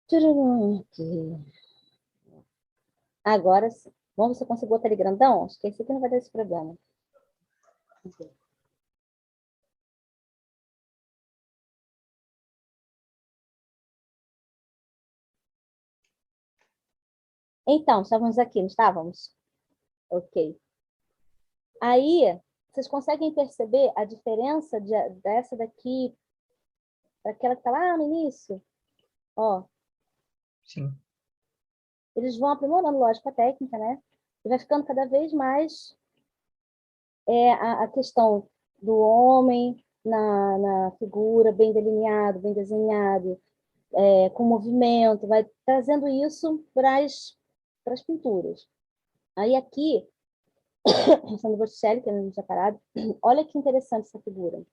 Tchururum, aqui. Agora sim. Vamos ver se eu consigo botar ele grandão? Acho que esse aqui não vai dar esse problema. Então, estávamos aqui, não estávamos? Ok. Aí, vocês conseguem perceber a diferença dessa daqui para aquela que está lá no início? Ó, Sim. eles vão aprimorando, lógico, a técnica, né? E vai ficando cada vez mais a questão do homem na figura, bem delineado, bem desenhado, com movimento, vai trazendo isso para as pinturas. Aí aqui, Sandro Botticelli, que a gente já parado, olha que interessante essa figura.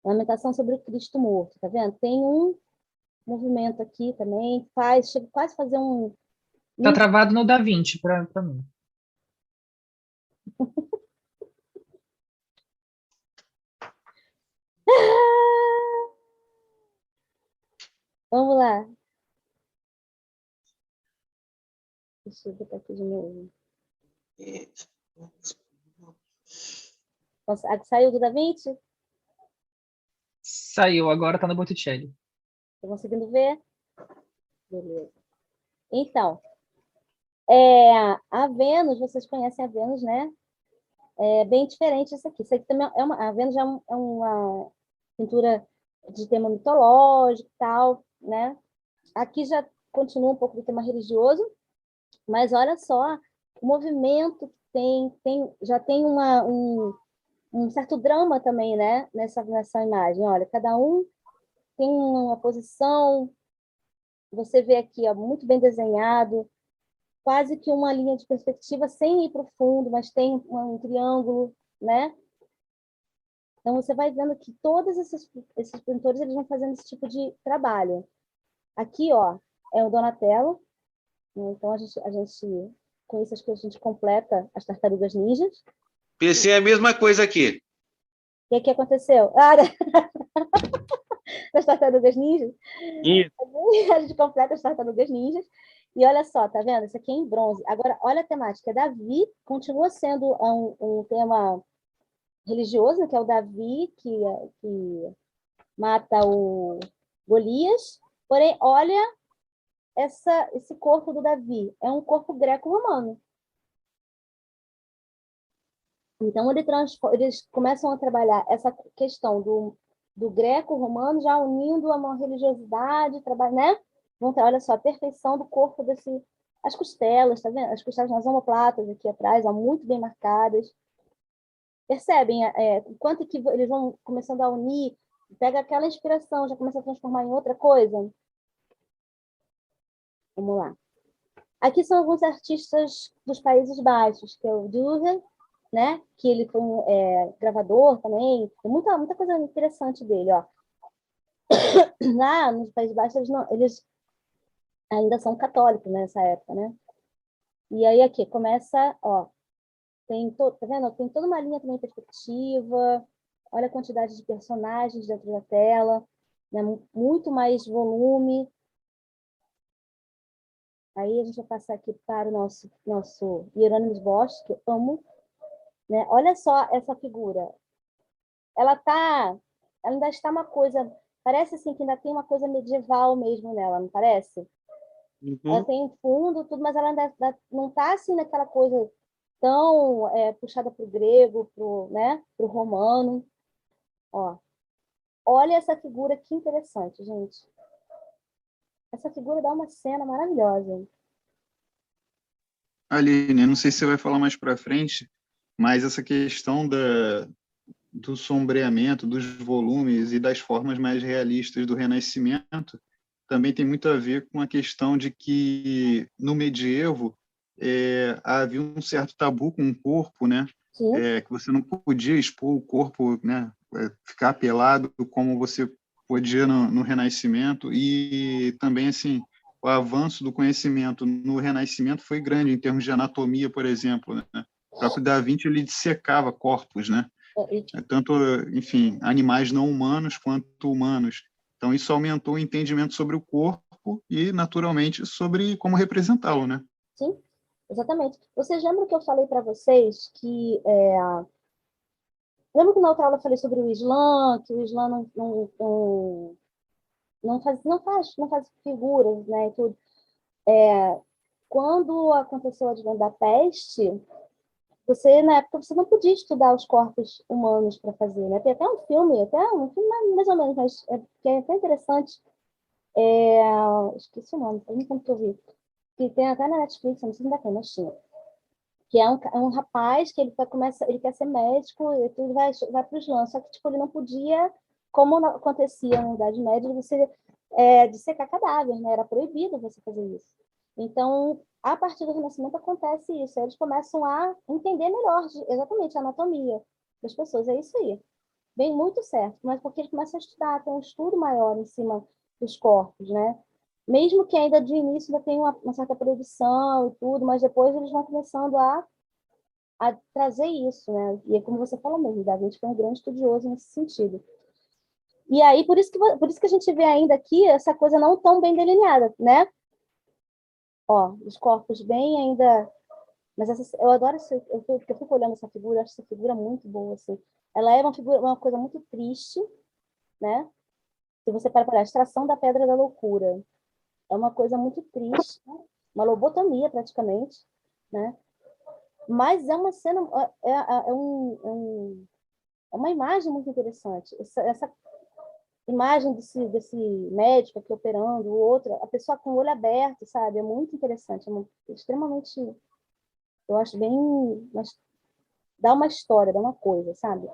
Lamentação sobre o Cristo morto, tá vendo? Tem um movimento aqui também, chega quase a fazer um... Tá travado no Da Vinci para mim. Vamos lá. Deixa eu botar aqui de novo. Saiu do Da Vinci? Saiu, agora tá no Botticelli. Estão conseguindo ver? Beleza. Então, a Vênus, vocês conhecem a Vênus, né? É bem diferente isso aqui. Isso aqui também a Vênus é uma pintura de tema mitológico e tal, né? Aqui já continua um pouco do tema religioso, mas olha só o movimento que já tem um certo drama também, né? Nessa imagem. Olha, cada um tem uma posição, você vê aqui, ó, muito bem desenhado, quase que uma linha de perspectiva sem ir para o fundo, mas tem um triângulo, né? Então, você vai vendo que todos esses pintores eles vão fazendo esse tipo de trabalho. Aqui, ó, é o Donatello. Então, a gente com isso, acho que a gente completa as tartarugas ninjas. Pensei a mesma coisa aqui. O que aconteceu? Das tartarugas ninjas. Isso. A gente completa as tartarugas ninjas. E olha só, tá vendo? Isso aqui é em bronze. Agora, olha a temática. Davi continua sendo um tema religioso, né, que é o Davi que mata o Golias. Porém, olha esse corpo do Davi. É um corpo greco-romano. Então, eles começam a trabalhar essa questão do greco-romano, já unindo a uma religiosidade, né? Olha só, a perfeição do corpo as costelas, tá vendo? As costelas nas omoplatas aqui atrás, ó, muito bem marcadas. Percebem o quanto que eles vão começando a unir, pega aquela inspiração, já começa a transformar em outra coisa? Vamos lá. Aqui são alguns artistas dos Países Baixos, que é o Dürer, né? Que ele foi gravador também. Tem muita coisa interessante dele, ó. Lá nos Países Baixos, eles ainda são católicos nessa época, né? E aí aqui começa, ó, tá vendo? Tem toda uma linha também perspectiva. Olha a quantidade de personagens dentro da tela, né? Muito mais volume. Aí a gente vai passar aqui para o nosso Hieronymus Bosch, que eu amo, né? Olha só essa figura. Ela ainda está uma coisa, parece assim que ainda tem uma coisa medieval mesmo nela, não parece? Uhum. Ela tem um fundo, tudo, mas ela ainda não está assim naquela coisa tão puxada para o grego, né, pro romano. Ó, olha essa figura, que interessante, gente. Essa figura dá uma cena maravilhosa. Aline, não sei se você vai falar mais para frente, mas essa questão do sombreamento, dos volumes e das formas mais realistas do Renascimento também tem muito a ver com a questão de que no medievo havia um certo tabu com o corpo, né? Que você não podia expor o corpo, né? Ficar pelado como você podia no Renascimento, e também assim o avanço do conhecimento no Renascimento foi grande em termos de anatomia, por exemplo, né? O próprio Da Vinci ele dissecava corpos, né? Tanto, enfim, animais não humanos quanto humanos. Então, isso aumentou o entendimento sobre o corpo e, naturalmente, sobre como representá-lo, né? Sim, exatamente. Vocês lembram que eu falei para vocês que... Lembra que na outra aula eu falei sobre o Islã, que o Islã não faz figuras, né, e tudo. Quando aconteceu o advento da peste, na época, você não podia estudar os corpos humanos para fazer, né? Tem até um filme mais ou menos, mas que é até interessante. Esqueci o nome, faz muito tempo que eu vi. Que tem até na Netflix, não sei se ainda tem, mas tinha. Que é um rapaz que ele quer ser médico e tudo vai para os lãs, só que tipo, ele não podia, como acontecia na Idade Média, você dissecar cadáver, né? Era proibido você fazer isso. Então, a partir do Renascimento acontece isso, eles começam a entender melhor exatamente a anatomia das pessoas, é isso aí. Bem, muito certo, mas porque eles começam a estudar, tem um estudo maior em cima dos corpos, né? Mesmo que ainda de início ainda tenha uma certa proibição e tudo, mas depois eles vão começando a trazer isso, né? E é como você falou mesmo, Da Vinci foi um grande estudioso nesse sentido. E aí, por isso que a gente vê ainda aqui essa coisa não tão bem delineada, né? Ó, os corpos bem ainda... Mas eu adoro eu fico olhando essa figura, acho essa figura muito boa, assim. Ela é uma coisa muito triste, né? Se você para a extração da pedra da loucura. É uma coisa muito triste, né? Uma lobotomia, praticamente, né? Mas é uma cena, é uma imagem muito interessante. Essa imagem desse médico aqui operando, o outro, a pessoa com o olho aberto, sabe? É muito interessante, extremamente, eu acho bem, dá uma história, dá uma coisa, sabe?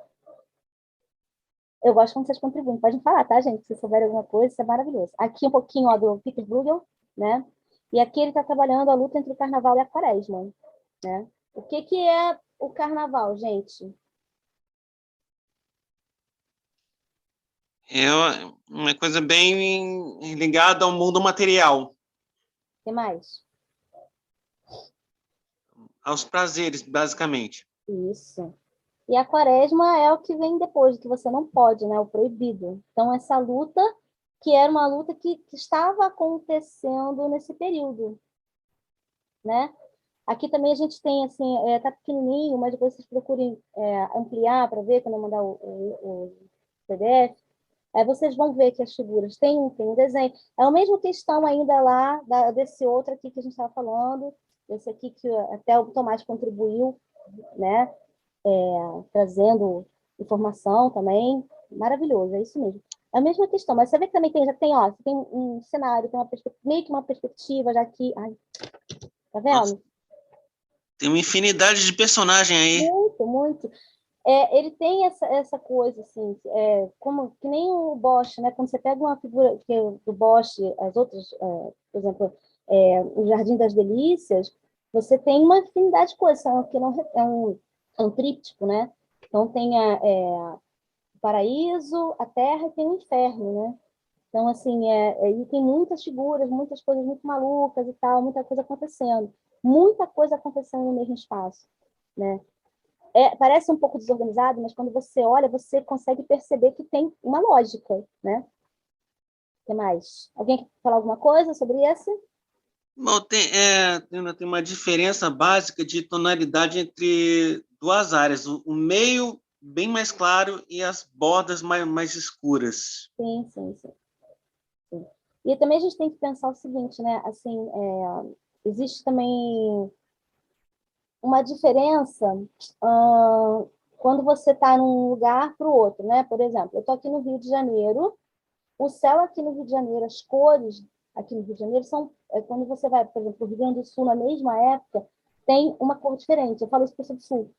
Eu gosto quando vocês contribuem. Podem falar, tá, gente? Se souberem alguma coisa, isso é maravilhoso. Aqui um pouquinho, ó, do Peter Bruegel, né? E aqui ele está trabalhando a luta entre o carnaval e a quaresma, né? O que é o carnaval, gente? É uma coisa bem ligada ao mundo material, O que mais? aos prazeres, basicamente. Isso. E a quaresma é o que vem depois, que você não pode, né? O proibido. Então, essa luta, que era uma luta que estava acontecendo nesse período, né? Aqui também a gente tem, assim, tá pequenininho, mas depois vocês procurem ampliar para ver, quando eu mandar o PDF. Aí vocês vão ver que as figuras têm um desenho. É a mesma questão ainda lá desse outro aqui que a gente estava falando, esse aqui que até o Tomás contribuiu, né? Trazendo informação também. Maravilhoso, é isso mesmo. É a mesma questão, mas você vê que também já tem um cenário, tem meio que uma perspectiva já aqui. Ai, tá vendo? Nossa, tem uma infinidade de personagens aí. Muito, muito. Ele tem essa coisa, assim, como que nem o Bosch, né? Quando você pega uma figura do Bosch, as outras, por exemplo, o Jardim das Delícias, você tem uma infinidade de coisas, que não, é um tríptico, né? Então tem o paraíso, a terra e tem o inferno, né? Então, assim, e tem muitas figuras, muitas coisas muito malucas e tal, muita coisa acontecendo. Muita coisa acontecendo no mesmo espaço, né? Parece um pouco desorganizado, mas quando você olha, você consegue perceber que tem uma lógica, né? O que mais? Alguém quer falar alguma coisa sobre esse? Bom, tem uma diferença básica de tonalidade entre duas áreas. O meio bem mais claro e as bordas mais escuras. Sim, sim, sim, sim. E também a gente tem que pensar o seguinte, né? Assim, existe também uma diferença quando você está num lugar para o outro, né? Por exemplo, eu estou aqui no Rio de Janeiro, o céu aqui no Rio de Janeiro, as cores aqui no Rio de Janeiro são, quando você vai, por exemplo, para o Rio Grande do Sul, na mesma época, tem uma cor diferente. Eu falo isso para o Sul,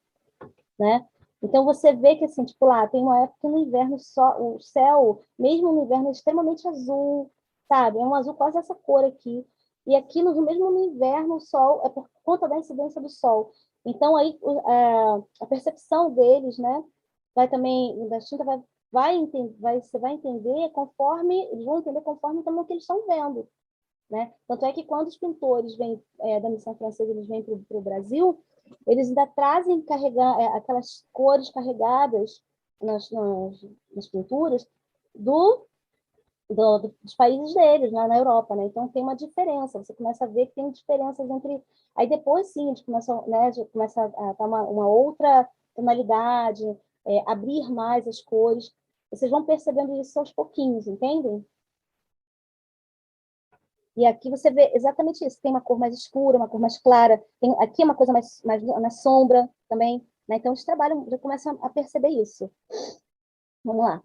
né? Então você vê que assim, tipo lá, tem uma época que no inverno o céu, mesmo no inverno, é extremamente azul, sabe? É um azul quase essa cor aqui. E aqui mesmo no inverno, o sol é por conta da incidência do sol. Então aí a percepção deles, né, vai também da tinta você vai entender conforme eles vão entender conforme também o que eles estão vendo, né? Tanto é que quando os pintores vêm da missão francesa, eles vêm para o Brasil, eles ainda trazem aquelas cores carregadas nas pinturas dos países deles, né, na Europa, né? Então tem uma diferença, você começa a ver que tem diferenças entre... Aí depois, sim, a gente começa, né, a gente começa a dar uma outra tonalidade, abrir mais as cores. Vocês vão percebendo isso aos pouquinhos, entendem? E aqui você vê exatamente isso. Tem uma cor mais escura, uma cor mais clara. Tem, aqui é uma coisa mais na sombra também, né? Então, eles trabalham, já começam a perceber isso. Vamos lá.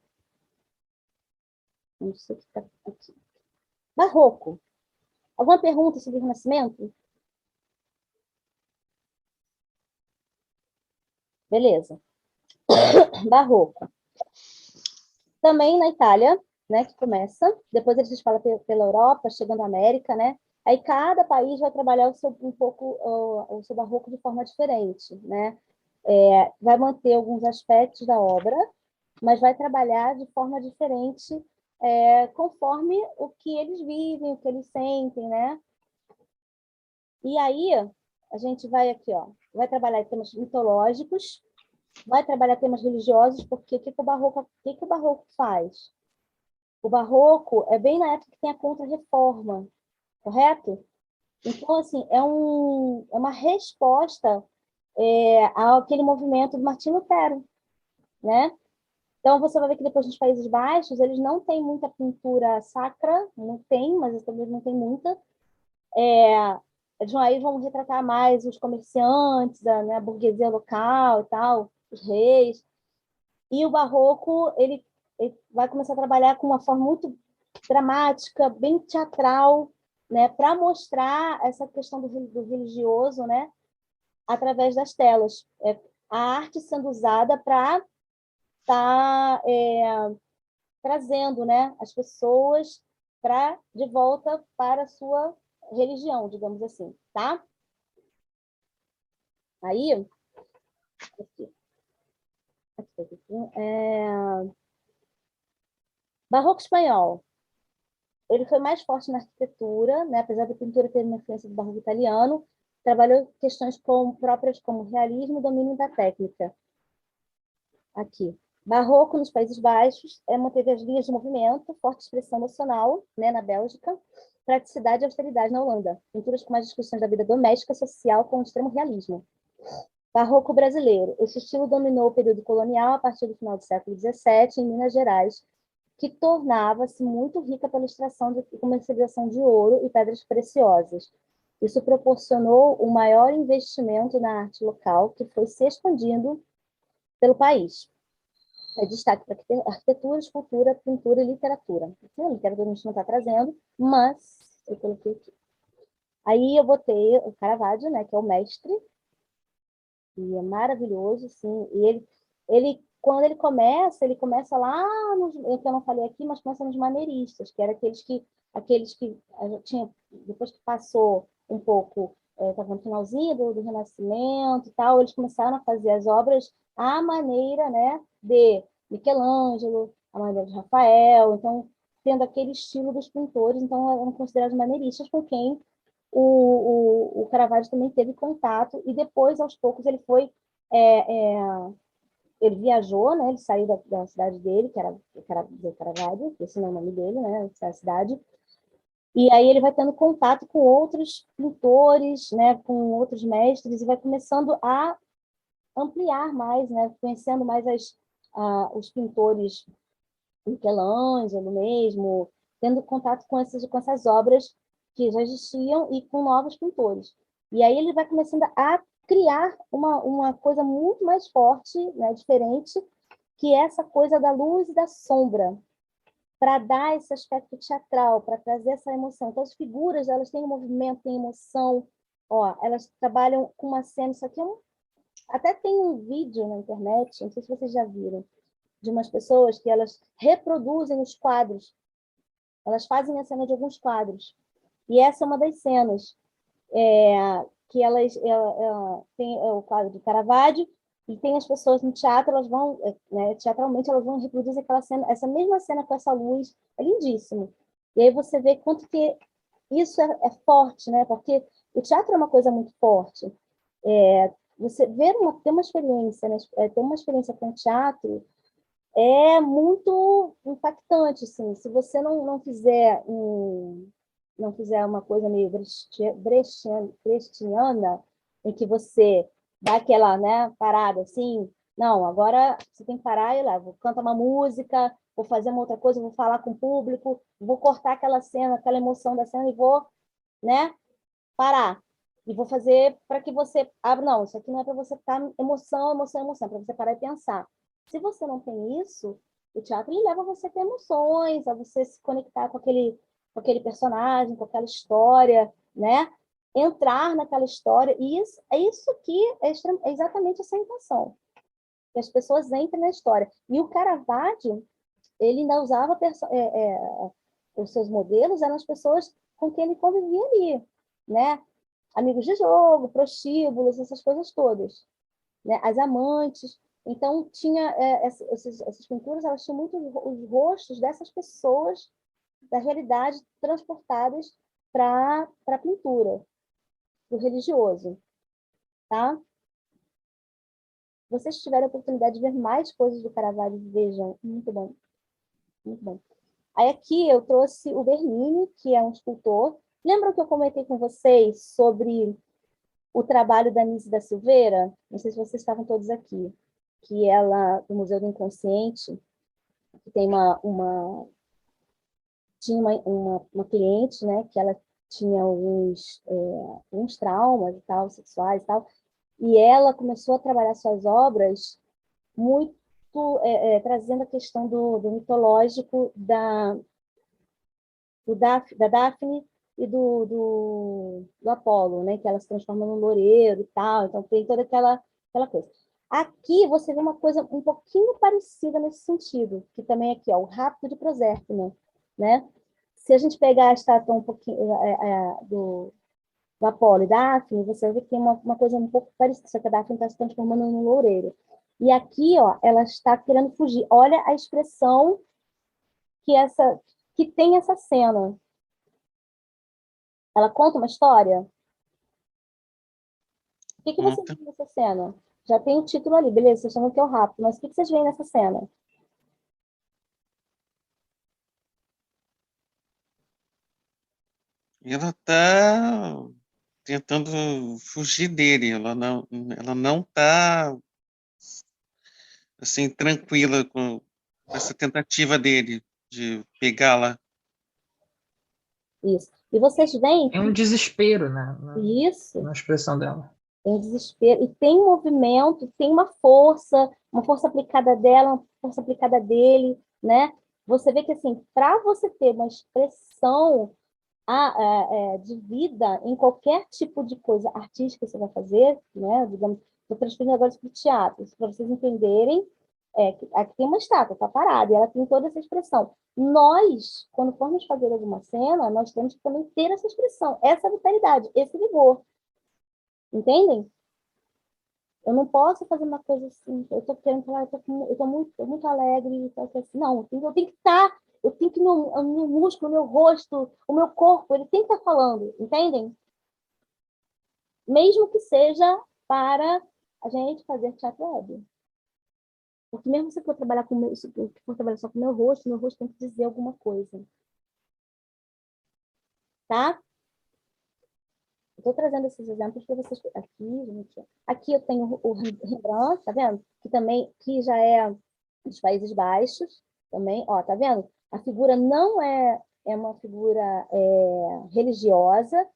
Não sei o que está aqui. Barroco. Alguma pergunta sobre o Renascimento? Beleza. Barroco. Também na Itália, né, que começa. Depois eles falam pela Europa, chegando à América, né? Aí cada país vai trabalhar um pouco o seu barroco de forma diferente, né? Vai manter alguns aspectos da obra, mas vai trabalhar de forma diferente, conforme o que eles vivem, o que eles sentem, né? E aí a gente vai aqui, ó, vai trabalhar temas mitológicos, vai trabalhar temas religiosos, porque o que o barroco faz? O barroco é bem na época que tem a Contra-Reforma, correto? Então, assim, é uma resposta àquele movimento do Martinho Lutero, né? Então, você vai ver que depois nos Países Baixos, eles não têm muita pintura sacra, não tem, mas eles também não têm muita. Eles aí vão retratar mais os comerciantes, né, a burguesia local e tal, os reis. E o barroco, ele vai começar a trabalhar com uma forma muito dramática, bem teatral, né, para mostrar essa questão do religioso, né, através das telas. A arte sendo usada para estar trazendo, né, as pessoas de volta para a sua religião, digamos assim, tá? Aí, aqui, Barroco espanhol. Ele foi mais forte na arquitetura, né? Apesar da pintura ter uma influência do barroco italiano, trabalhou questões próprias como realismo e domínio da técnica. Aqui. Barroco nos Países Baixos manteve as linhas de movimento, forte expressão emocional, né, na Bélgica, praticidade e austeridade na Holanda. Pinturas com mais discussões da vida doméstica e social com extremo realismo. Barroco brasileiro. Esse estilo dominou o período colonial a partir do final do século XVII, em Minas Gerais, que tornava-se muito rica pela extração e comercialização de ouro e pedras preciosas. Isso proporcionou um maior investimento na arte local, que foi se expandindo pelo país. Destaque para arquitetura, escultura, pintura e literatura. A literatura a gente não está trazendo, mas eu coloquei aqui. Aí eu botei o Caravaggio, né, que é o mestre, e é maravilhoso, sim. E ele quando ele começa lá, que eu não falei aqui, mas começa nos maneiristas, que eram aqueles que tinha, depois que passou um pouco, estava no finalzinho do Renascimento e tal, eles começaram a fazer as obras à maneira, né, de Michelangelo, à maneira de Rafael, então, tendo aquele estilo dos pintores, então eram considerados maneiristas, com quem o Caravaggio também teve contato, e depois, aos poucos, ele foi... ele viajou, né? Ele saiu da cidade dele, que era Caravaggio, esse não é o nome dele, né? Essa é a cidade. E aí ele vai tendo contato com outros pintores, né? Com outros mestres, e vai começando a ampliar mais, né? Conhecendo mais os pintores, Michelangelo mesmo, tendo contato com essas obras que já existiam e com novos pintores. E aí ele vai começando a criar uma coisa muito mais forte, né, diferente, que é essa coisa da luz e da sombra, para dar esse aspecto teatral, para trazer essa emoção. Então, as figuras, elas têm movimento, têm emoção. Ó, elas trabalham com uma cena, isso aqui até tem um vídeo na internet, não sei se vocês já viram, de umas pessoas que elas reproduzem os quadros, elas fazem a cena de alguns quadros. E essa é uma das cenas. Que elas tem o quadro de Caravaggio, e tem as pessoas no teatro, elas vão, né, teatralmente, elas vão reproduzir aquela cena, essa mesma cena com essa luz, é lindíssimo. E aí você vê quanto que isso é forte, né? Porque o teatro é uma coisa muito forte. Você ter uma experiência, né? Ter uma experiência com teatro é muito impactante, assim. Se você não fizer não fizer uma coisa meio brechtiana, em que você dá aquela, né, parada assim, não, agora você tem que parar e lá, vou cantar uma música, vou fazer uma outra coisa, vou falar com o público, vou cortar aquela cena, aquela emoção da cena e vou, né, parar. E vou fazer para que você abra, não, isso aqui não é para você ficar emoção, emoção, emoção, é para você parar e pensar. Se você não tem isso, o teatro ele leva você a ter emoções, a você se conectar com aquele personagem, com aquela história, né? Entrar naquela história. E isso aqui é exatamente essa intenção. Que as pessoas entrem na história. E o Caravaggio, ele ainda usava os seus modelos, eram as pessoas com quem ele convivia ali, né? Amigos de jogo, prostíbulos, essas coisas todas, né? As amantes. Então, tinha essas pinturas, elas tinham muito os rostos dessas pessoas da realidade transportadas para a pintura, do religioso, tá? Vocês tiverem a oportunidade de ver mais coisas do Caravaggio, vejam, muito bom, muito bom. Aí aqui eu trouxe o Bernini, que é um escultor. Lembram que eu comentei com vocês sobre o trabalho da Nise da Silveira? Não sei se vocês estavam todos aqui. Que ela, do Museu do Inconsciente, que tem tinha uma cliente, né, que ela tinha uns traumas e tal, sexuais e tal, e ela começou a trabalhar suas obras muito trazendo a questão do mitológico da Daphne e do Apolo, né? Que ela se transforma num loureiro e tal, então tem toda aquela coisa. Aqui você vê uma coisa um pouquinho parecida nesse sentido, que também aqui, ó, o rapto de Proserpina, né? Se a gente pegar a estátua um pouquinho do Apolo e Daphne, você vai ver que tem uma coisa um pouco parecida, só que a Daphne está se transformando num loureiro. E aqui, ó, ela está querendo fugir. Olha a expressão que tem essa cena. Ela conta uma história? O que vocês veem nessa cena? Já tem o título ali, beleza, vocês chamam que é o rápido, mas o que vocês veem nessa cena? Ela está tentando fugir dele, ela não está assim tranquila com essa tentativa dele de pegá-la. Isso. E vocês veem É um desespero, né? isso, Na expressão dela. tem desespero, e tem movimento, tem uma força aplicada dela, uma força aplicada dele, né? Você vê que, assim, para você ter uma expressão de vida em qualquer tipo de coisa artística que você vai fazer, né? Digamos, estou transferindo agora para o teatro, para vocês entenderem, que aqui tem uma estátua, está parada, e ela tem toda essa expressão. Nós, quando formos fazer alguma cena, nós temos que também ter essa expressão, essa vitalidade, esse vigor. Entendem? Eu não posso fazer uma coisa assim, eu estou querendo falar, eu estou muito alegre, assim, não, eu tenho que estar, eu tenho que meu músculo, meu rosto, o meu corpo, ele tem que estar falando, entendem? Mesmo que seja para a gente fazer teatro web. Porque mesmo se for trabalhar se for trabalhar só com meu rosto tem que dizer alguma coisa. Tá? Estou trazendo esses exemplos para vocês. Aqui, gente. Aqui eu tenho o Rembrandt, tá vendo? Que já é dos Países Baixos, também. Ó, tá vendo? A figura não é uma figura religiosa,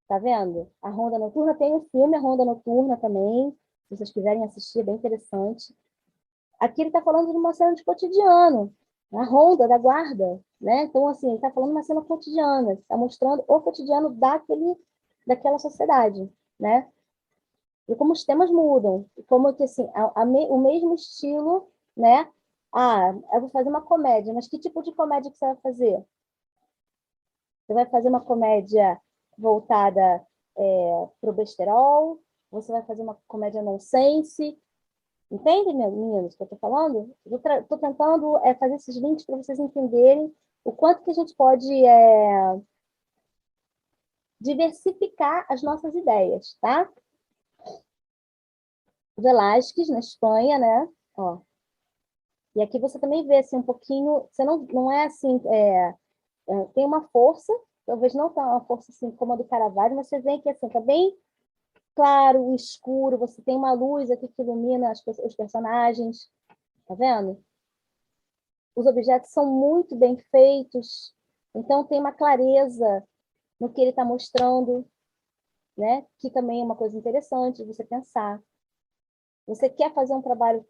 tá vendo? A Ronda Noturna tem um filme, a Ronda Noturna também. Se vocês quiserem assistir, é bem interessante. Aqui ele está falando de uma cena de cotidiano, a Ronda da Guarda, né? Então, assim, ele está falando de uma cena cotidiana, está mostrando o cotidiano daquela sociedade, né? E como os temas mudam, e como que assim, o mesmo estilo, né? Ah, eu vou fazer uma comédia, mas que tipo de comédia que você vai fazer? Você vai fazer uma comédia voltada para o besterol? Você vai fazer uma comédia nonsense? Entende, meninos, o que eu estou falando? Estou tentando fazer esses links para vocês entenderem o quanto que a gente pode diversificar as nossas ideias, tá? Velázquez, na Espanha, né? Ó, E aqui você também vê assim, um pouquinho, você não é assim, tem uma força, talvez não tão uma força assim como a do Caravaggio, mas você vê que assim, tá bem claro, o escuro, você tem uma luz aqui que ilumina os personagens, tá vendo? Os objetos são muito bem feitos, então tem uma clareza no que ele está mostrando, né? Que também é uma coisa interessante de você pensar. Você quer fazer um trabalho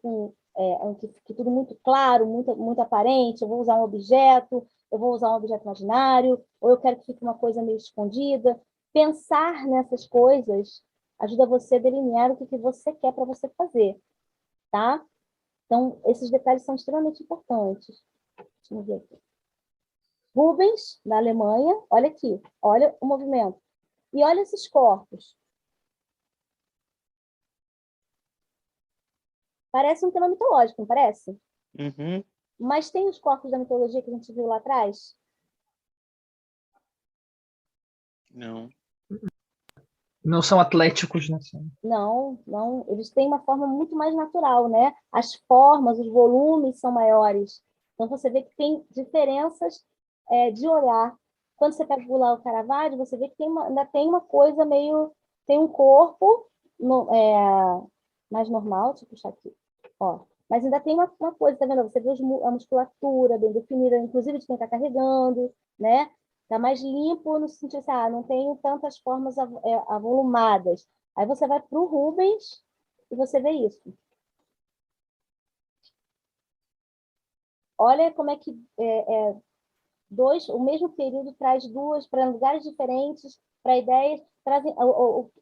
que tudo muito claro, muito aparente, eu vou usar um objeto, eu vou usar um objeto imaginário, ou eu quero que fique uma coisa meio escondida. Pensar nessas coisas ajuda você a delinear o que você quer para você fazer, tá? Então, esses detalhes são extremamente importantes. Deixa eu ver aqui. Rubens, na Alemanha, olha aqui, olha o movimento. E olha esses corpos. Parece um tema mitológico, não parece? Uhum. Mas tem os corpos da mitologia que a gente viu lá atrás? Não. Não são atléticos, né? Não. Eles têm uma forma muito mais natural, né? As formas, os volumes são maiores. Então, você vê que tem diferenças de olhar. Quando você pega lá o Caravaggio, você vê que ainda tem uma coisa meio... Tem um corpo mais normal. Deixa eu puxar aqui. Ó. Mas ainda tem uma coisa, tá vendo? Você vê a musculatura bem definida, inclusive de quem está carregando, né? Está mais limpo no sentido assim, não tem tantas formas avolumadas. Aí você vai para o Rubens e você vê isso. Olha como é que o mesmo período traz duas para lugares diferentes, para ideias, trazem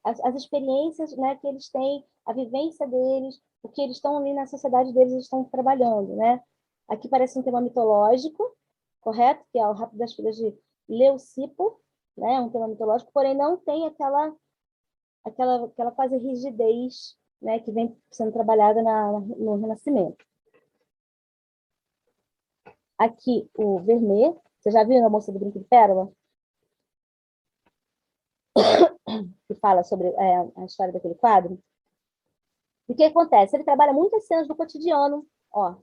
as experiências, né, que eles têm, a vivência deles, o que eles estão ali na sociedade deles, eles estão trabalhando, né? Aqui parece um tema mitológico, correto? Que é o Rápido das Filhas de Leucipo, né? Um tema mitológico, porém não tem aquela quase rigidez, né, que vem sendo trabalhada no Renascimento. Aqui o Vermeer, você já viu na Moça do Brinco de Pérola? Que fala sobre a história daquele quadro. E o que acontece? Ele trabalha muitas cenas do cotidiano,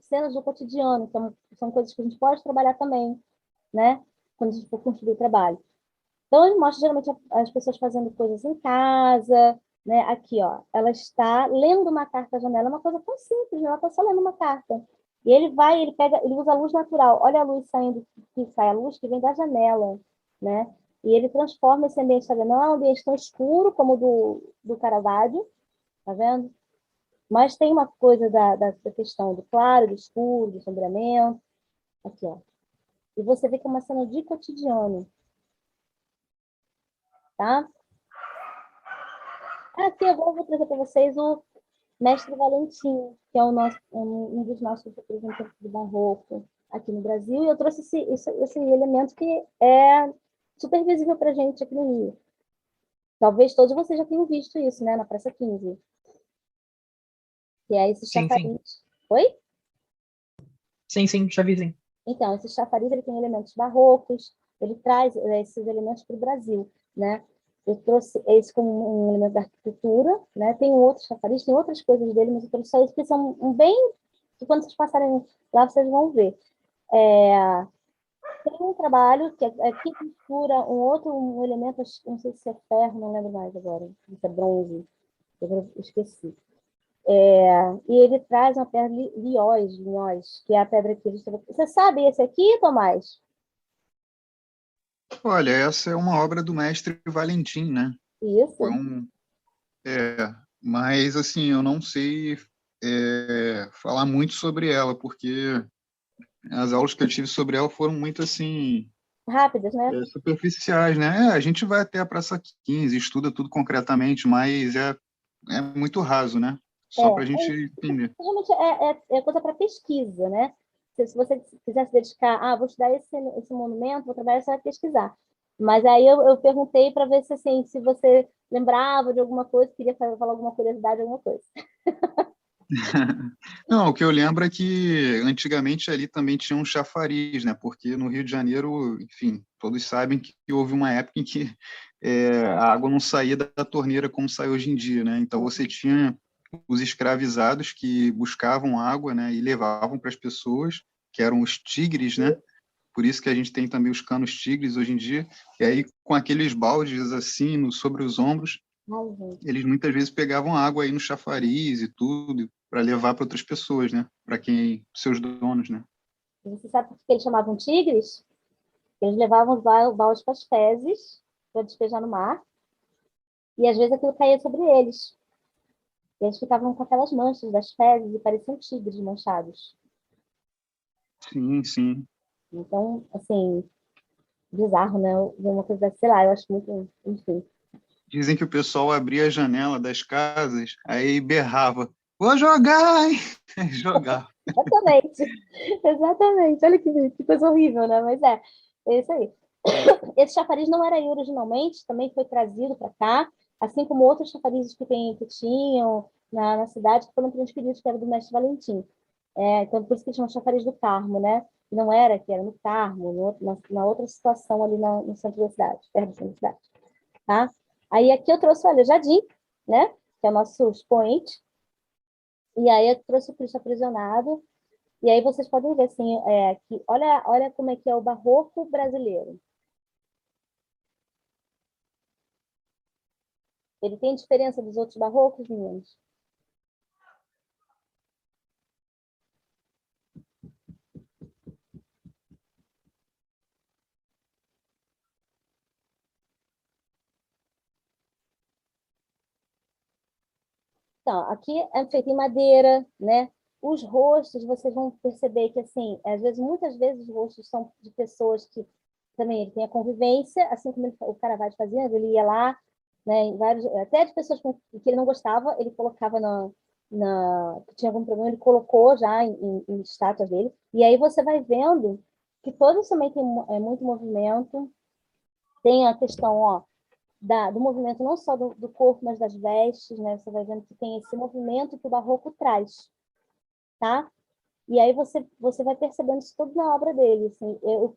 cenas do cotidiano, que são coisas que a gente pode trabalhar também, né? Quando a gente for construir o trabalho. Então, ele mostra geralmente as pessoas fazendo coisas em casa, né? Aqui, ela está lendo uma carta à janela, é uma coisa tão simples, né? Ela está só lendo uma carta. E ele usa a luz natural. Olha a luz saindo, que sai a luz que vem da janela, né? E ele transforma esse ambiente, tá vendo? Não é um ambiente tão escuro como o do Caravaggio, tá vendo? Mas tem uma coisa da questão do claro, do escuro, do sombreamento. Aqui, ó. E você vê que é uma cena de cotidiano, tá? Aqui eu vou trazer para vocês o Mestre Valentim, que é um dos nossos representantes do barroco aqui no Brasil, e eu trouxe esse elemento que é super visível para a gente aqui no Rio. Talvez todos vocês já tenham visto isso, né, na Praça 15. Que é esse chafariz. Sim. Oi? Sim, já vi, sim. Então, esse chafariz, ele tem elementos barrocos, ele traz esses elementos para o Brasil, né? Eu trouxe esse como um elemento da arquitetura, né? Tem outros chafariz, tem outras coisas dele, mas eu trouxe só isso, que são bem... que quando vocês passarem lá, vocês vão ver. Tem um trabalho que aqui mistura um elemento, não sei se é ferro, não lembro mais agora, se é bronze, eu esqueci. E ele traz uma pedra linhóis, que é a pedra que eles... Você sabe esse aqui, Tomás? Olha, essa é uma obra do mestre Valentim, né? Isso. Mas, assim, eu não sei falar muito sobre ela, porque as aulas que eu tive sobre ela foram muito, assim... rápidas, né? Superficiais, né? A gente vai até a Praça 15, estuda tudo concretamente, mas é muito raso, né? Só para a gente entender. Realmente é coisa para pesquisa, né? Se você quiser se dedicar, vou estudar esse monumento, vou trabalhar, você vai pesquisar. Mas aí eu perguntei para ver se você lembrava de alguma coisa, queria falar alguma curiosidade, alguma coisa. Não, o que eu lembro é que antigamente ali também tinha um chafariz, né? Porque no Rio de Janeiro, enfim, todos sabem que houve uma época em que a água não saía da torneira como sai hoje em dia, né? Então você tinha os escravizados que buscavam água, né, e levavam para as pessoas, que eram os tigres, né? Por isso que a gente tem também os canos tigres hoje em dia. E aí, com aqueles baldes assim sobre os ombros, Ai, gente. eles muitas vezes pegavam água aí no chafariz e tudo para levar para outras pessoas, né? Para quem, seus donos, né? E você sabe por que eles chamavam tigres? Eles levavam os baldes para as fezes, para despejar no mar, e às vezes aquilo caía sobre eles. E eles ficavam com aquelas manchas das fezes e pareciam tigres manchados. Sim, sim. Então, assim, bizarro, né? Ver uma coisa, sei lá, eu acho muito, enfim. Dizem que o pessoal abria a janela das casas, aí berrava, vou jogar, hein? Jogava. Exatamente, exatamente. Olha que coisa horrível, né? Mas é isso aí. Esse chafariz não era aí originalmente, também foi trazido para cá, assim como outros chafarizes que tinham na cidade, que foram transferidos, que era do mestre Valentim. Então, por isso que chama chafariz do Carmo, né? Não era, que era no Carmo, na outra situação ali no centro da cidade, perto do centro da cidade. Tá? Aí aqui eu trouxe o Aleijadinho, né? Que é o nosso expoente. E aí eu trouxe o Cristo aprisionado. E aí vocês podem ver assim, que olha como é que é o barroco brasileiro. Ele tem diferença dos outros barrocos, meninos? Então, aqui é feito em madeira, né? Os rostos, vocês vão perceber que, assim, muitas vezes os rostos são de pessoas que também ele tem a convivência, assim como o Caravaggio fazia, ele ia lá, né, até de pessoas que ele não gostava, ele colocava que tinha algum problema, ele colocou já em estátuas dele. E aí você vai vendo que todos também têm muito movimento, tem a questão, ó, do movimento não só do corpo, mas das vestes, né? Você vai vendo que tem esse movimento que o barroco traz, tá? E aí você vai percebendo isso tudo na obra dele, assim, o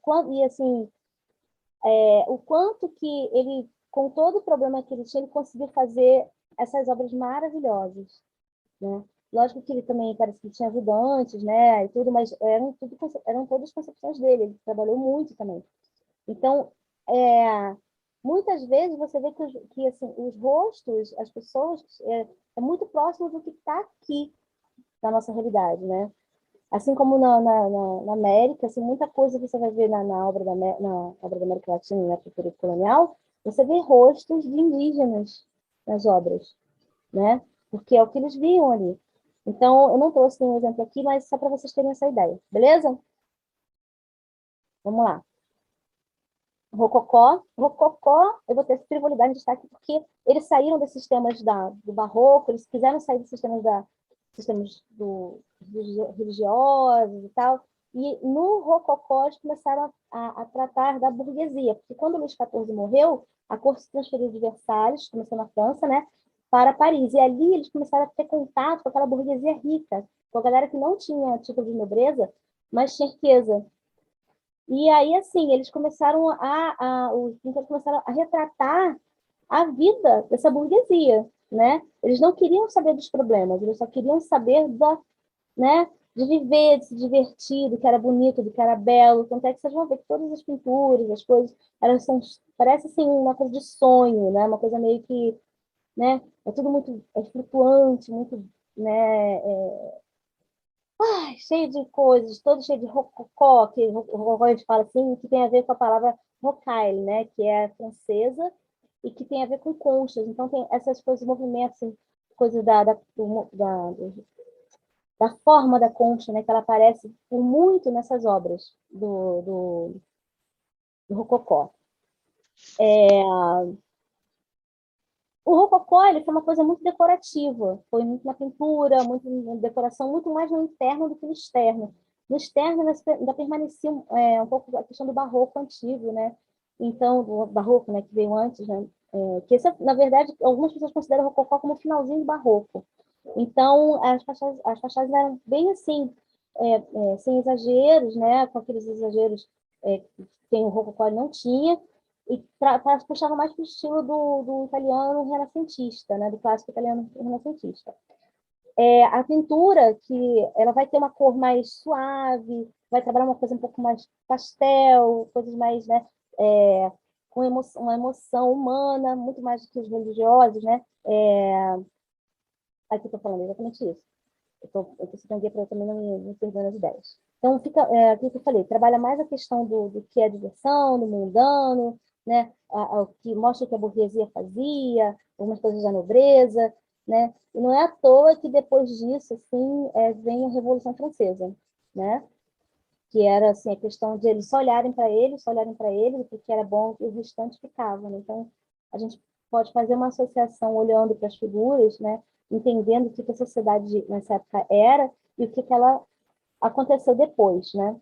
quanto que ele, com todo o problema que ele tinha, ele conseguiu fazer essas obras maravilhosas, né? Lógico que ele também parece que tinha ajudantes, né, e tudo, mas eram todas concepções dele, ele trabalhou muito também. Então, muitas vezes você vê que assim, os rostos, as pessoas, é muito próximo do que está aqui na nossa realidade, né? Assim como na América, assim, muita coisa que você vai ver na obra na obra da América Latina, na cultura colonial, você vê rostos de indígenas nas obras, né? Porque é o que eles viam ali. Então, eu não trouxe nenhum exemplo aqui, mas só para vocês terem essa ideia, beleza? Vamos lá. Rococó, eu vou ter frivolidade de destaque porque eles saíram desses sistemas do barroco, eles quiseram sair dos sistemas religiosos e tal, e no rococó eles começaram a tratar da burguesia, porque quando Luís XIV morreu, a corte se transferiu de Versalhes, começou na França, né, para Paris, e ali eles começaram a ter contato com aquela burguesia rica, com a galera que não tinha título de nobreza, mas tinha riqueza. E aí, assim, eles começaram os pintores começaram a retratar a vida dessa burguesia, né? Eles não queriam saber dos problemas, eles só queriam saber né, de viver, de se divertir, do que era bonito, do que era belo. Tanto é que vocês vão ver que todas as pinturas, as coisas, parece assim uma coisa de sonho, né? Uma coisa meio que, né? É tudo muito flutuante, muito, né? Cheio de coisas, todo cheio de rococó, que rococó a gente fala assim, que tem a ver com a palavra rocaille, né, que é francesa, e que tem a ver com conchas. Então, tem essas coisas, movimentos, assim, coisas da forma da concha, né, que ela aparece por muito nessas obras do rococó. O rococó ele foi uma coisa muito decorativa, foi muito na pintura, muito na decoração, muito mais no interno do que no externo. No externo ainda permanecia um pouco a questão do barroco antigo, né? Então, do barroco, né, que veio antes, né? Que esse, na verdade, algumas pessoas consideram o rococó como o finalzinho do barroco. Então, as fachadas eram bem assim, sem exageros, né? Com aqueles exageros que o rococó não tinha, e puxava mais para o estilo do italiano renascentista, né? Do clássico italiano renascentista. A pintura, que ela vai ter uma cor mais suave, vai trabalhar uma coisa um pouco mais pastel, coisas mais, né, com uma emoção humana, muito mais do que os religiosos, né? Aqui estou falando exatamente isso. Eu estou citando aqui para eu também não me perder nas ideias. Então, fica aquilo que eu falei, trabalha mais a questão do que é diversão, do mundano, né? O que mostra o que a burguesia fazia, algumas coisas da nobreza, né? E não é à toa que depois disso, assim, vem a Revolução Francesa, né? Que era assim, a questão de eles só olharem para eles, porque era bom e o restante ficava, né? Então, a gente pode fazer uma associação olhando para as figuras, né? Entendendo o que a sociedade nessa época era e o que ela aconteceu depois, né?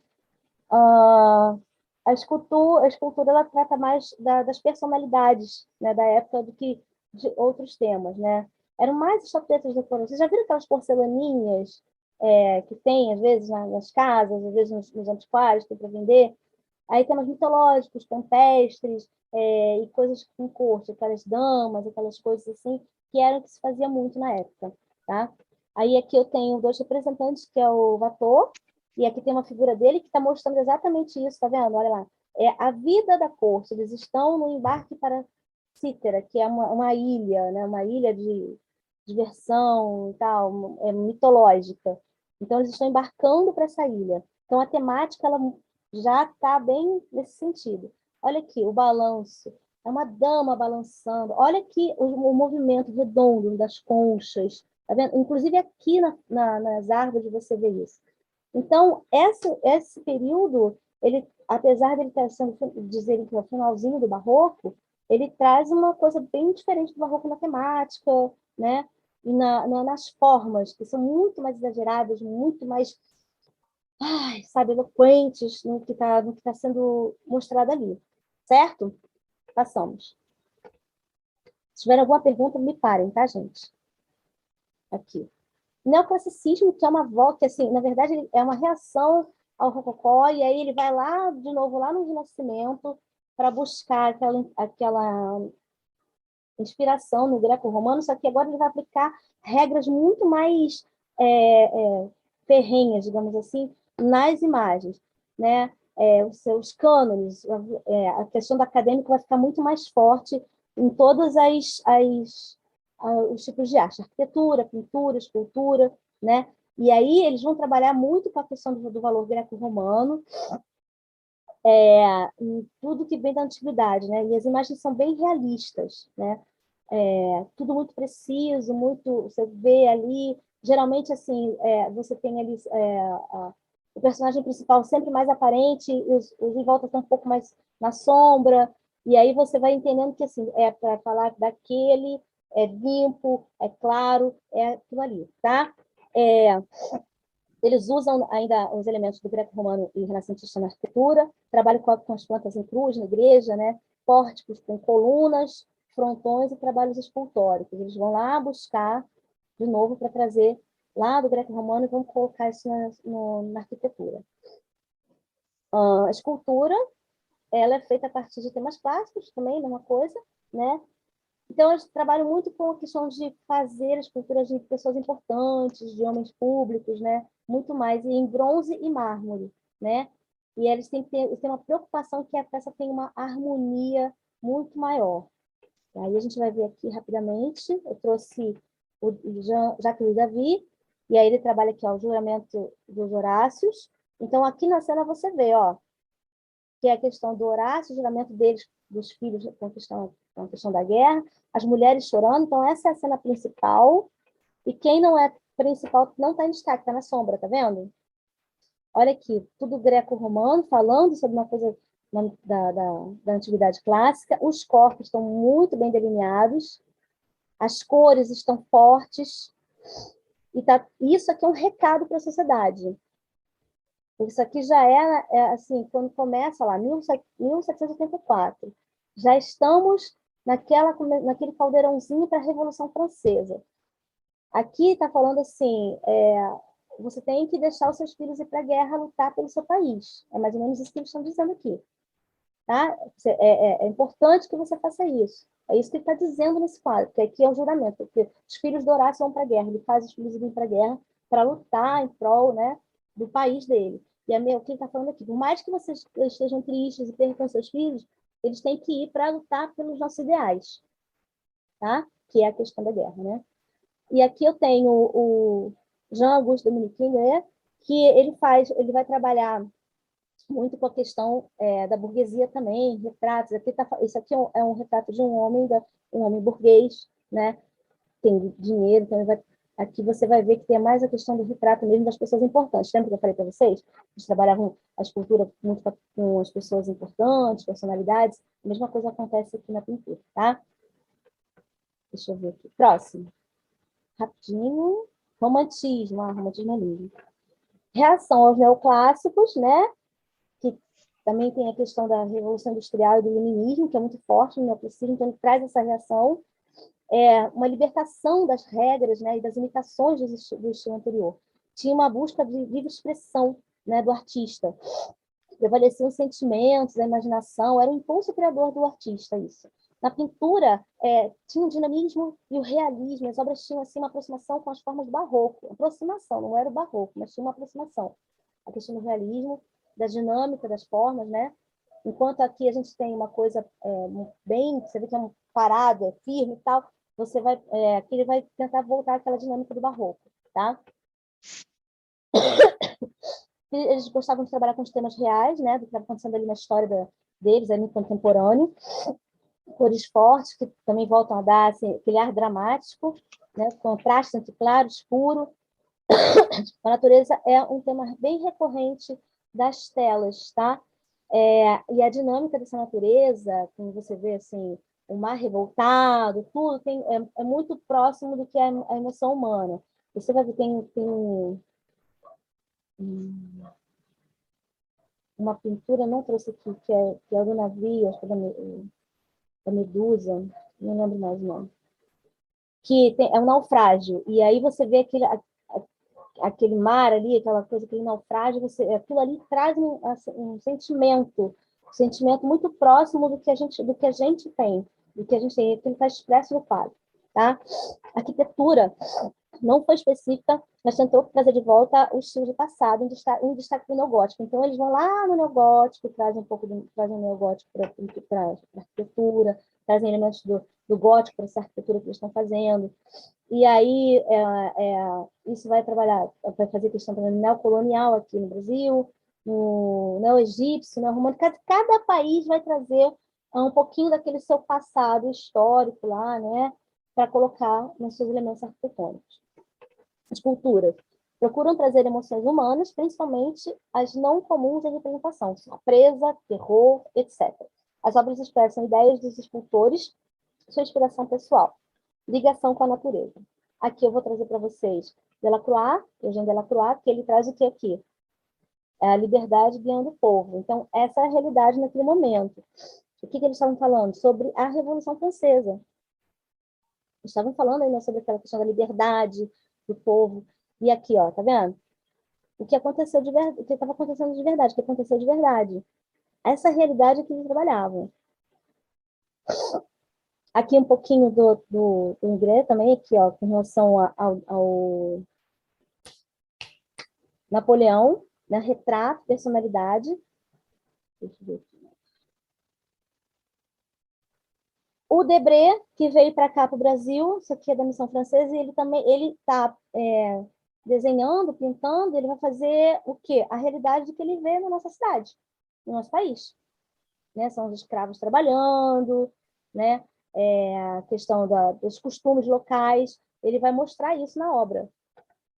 A escultura ela trata mais das personalidades, né, da época do que de outros temas, né? Eram mais estatuetas decorativas. Vocês já viram aquelas porcelaninhas que tem, às vezes, nas casas, às vezes nos antiquários, tem para vender? Aí temas mitológicos, campestres, e coisas com corte, aquelas damas, aquelas coisas assim, que era o que se fazia muito na época, tá? Aí aqui eu tenho 2 representantes, que é o Watteau, e aqui tem uma figura dele que está mostrando exatamente isso, tá vendo? Olha lá. É a vida da corte. Eles estão no embarque para Cítera, que é uma ilha, né? Uma ilha de diversão e tal, mitológica. Então, eles estão embarcando para essa ilha. Então, a temática ela já está bem nesse sentido. Olha aqui, o balanço. É uma dama balançando. Olha aqui o movimento redondo das conchas. Tá vendo? Inclusive, aqui nas árvores você vê isso. Então, esse período, ele, apesar de ele estar sendo dizerem que é o finalzinho do Barroco, ele traz uma coisa bem diferente do Barroco na temática, né? E nas formas, que são muito mais exageradas, muito mais, sabe, eloquentes no que está sendo mostrado ali. Certo? Passamos. Se tiver alguma pergunta, me parem, tá, gente? Aqui. Neoclassicismo, que é uma volta, que, assim, na verdade, é uma reação ao Rococó, e aí ele vai lá, de novo, lá no Renascimento, para buscar aquela inspiração no greco-romano, só que agora ele vai aplicar regras muito mais ferrenhas, digamos assim, nas imagens, né? Os seus cânones, a questão do acadêmico vai ficar muito mais forte em todas os tipos de arte, arquitetura, pintura, escultura, né? E aí eles vão trabalhar muito com a questão do valor greco-romano, em tudo que vem da antiguidade, né? E as imagens são bem realistas, né? Tudo muito preciso, muito, você vê ali, geralmente assim, você tem ali o personagem principal sempre mais aparente, os em volta estão um pouco mais na sombra, e aí você vai entendendo que assim, para falar daquele, é limpo, é claro, é aquilo ali, tá? Eles usam ainda os elementos do greco-romano e renascentista na arquitetura, trabalham com as plantas em cruz na igreja, né? Pórticos com colunas, frontões e trabalhos escultóricos. Eles vão lá buscar, de novo, para trazer lá do greco-romano e vão colocar isso na arquitetura. A escultura, ela é feita a partir de temas clássicos também, mesma coisa, né? Então, eles trabalham muito com a questão de fazer esculturas de pessoas importantes, de homens públicos, né? Muito mais em bronze e mármore, né? E eles têm uma preocupação que a peça tenha uma harmonia muito maior. Aí a gente vai ver aqui rapidamente. Eu trouxe o Jacques David, e aí ele trabalha aqui, ó, o juramento dos Horácios. Então, aqui na cena você vê, ó, que é a questão do Horácio, o juramento deles, dos filhos com a questão da guerra, as mulheres chorando. Então, essa é a cena principal, e quem não é principal não está em destaque, está na sombra, tá vendo? Olha aqui, tudo greco-romano, falando sobre uma coisa da antiguidade clássica, os corpos estão muito bem delineados, as cores estão fortes, e isso aqui é um recado para a sociedade. Isso aqui já assim, quando começa lá, 1784, já estamos naquele caldeirãozinho para a Revolução Francesa. Aqui está falando assim, você tem que deixar os seus filhos ir para a guerra, lutar pelo seu país. É mais ou menos isso que eles estão dizendo aqui. Tá? É importante que você faça isso. É isso que ele está dizendo nesse quadro, que aqui é o juramento, porque os filhos do Horácio vão para a guerra, ele faz os filhos irem para a guerra para lutar em prol, né, do país dele. E o que ele está falando aqui, por mais que vocês estejam tristes e percam seus filhos, eles têm que ir para lutar pelos nossos ideais, tá? Que é a questão da guerra, né? E aqui eu tenho o Jean Auguste Dominiquin, né? Que ele vai trabalhar muito com a questão da burguesia também, retratos. Isso aqui é um retrato de um homem burguês, né? Tem dinheiro, então aqui você vai ver que tem mais a questão do retrato mesmo das pessoas importantes. Lembra que eu falei para vocês? Eles trabalhavam a escultura muito com as pessoas importantes, personalidades. A mesma coisa acontece aqui na pintura, tá? Deixa eu ver aqui. Próximo. Rapidinho. Romantismo. Romantismo é lindo. Reação aos neoclássicos, né? Que também tem a questão da Revolução Industrial e do Iluminismo, que é muito forte no neoclassicismo, então ele traz essa reação, uma libertação das regras, né, e das imitações do estilo anterior. Tinha uma busca de livre expressão, né, do artista. Prevaleciam os sentimentos, a imaginação, era o impulso criador do artista, isso. Na pintura, tinha o dinamismo e o realismo, as obras tinham assim, uma aproximação com as formas do barroco. Aproximação, não era o barroco, mas tinha uma aproximação. A questão do realismo, da dinâmica das formas, né? Enquanto aqui a gente tem uma coisa bem, você vê que é parado, firme e tal, aqui ele vai tentar voltar àquela dinâmica do barroco, tá? Eles gostavam de trabalhar com os temas reais, né? Do que estava acontecendo ali na história deles, ali no contemporâneo. Cores fortes, que também voltam a dar assim, aquele ar dramático, né? Contraste entre claro e escuro. A natureza é um tema bem recorrente das telas, tá? E a dinâmica dessa natureza, como você vê assim, o mar revoltado, tudo é muito próximo do que é a emoção humana. Você vai ver, tem uma pintura, não trouxe aqui, que é do navio, acho que é da Medusa, não lembro mais o nome, que é um naufrágio, e aí você vê aquele mar ali, aquela coisa, aquele naufrágio, aquilo ali traz um sentimento muito próximo do que a gente tem, aquilo está expresso no quadro, tá? A arquitetura não foi específica, mas tentou trazer de volta o estilo do passado, um destaque do neogótico. Então, eles vão lá no neogótico, trazem o neogótico para a arquitetura, trazem elementos do gótico para essa arquitetura que eles estão fazendo. E aí, isso vai fazer questão também neocolonial aqui no Brasil, no neo-egípcio, neo-romano. Cada país vai trazer um pouquinho daquele seu passado histórico lá, né, para colocar nos seus elementos arquitetônicos. As culturas procuram trazer emoções humanas, principalmente as não comuns em representação, surpresa, terror, etc. As obras expressam ideias dos escultores, sua inspiração pessoal, ligação com a natureza. Aqui eu vou trazer para vocês Delacroix, Eugène Delacroix, que ele traz o que aqui? É a liberdade guiando o povo. Então, essa é a realidade naquele momento. O que eles estavam falando? Sobre a Revolução Francesa. Eles estavam falando ainda sobre aquela questão da liberdade do povo. E aqui, ó, tá vendo? O que aconteceu de verdade, o que estava acontecendo de verdade, o que aconteceu de verdade. Essa realidade que eles trabalhavam. Aqui um pouquinho do Ingres também, aqui, ó, com relação ao Napoleão, né? Retrato, personalidade. Deixa eu ver aqui. O Debré, que veio para cá, para o Brasil, isso aqui é da missão francesa, e ele está desenhando, pintando, ele vai fazer o quê? A realidade que ele vê na nossa cidade, no nosso país. Né? São os escravos trabalhando, né? A questão dos costumes locais, ele vai mostrar isso na obra.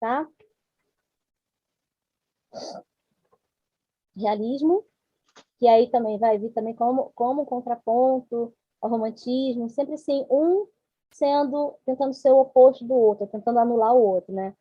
Tá? Realismo, que aí também vai vir também como um contraponto ao romantismo, sempre assim, tentando ser o oposto do outro, tentando anular o outro, né?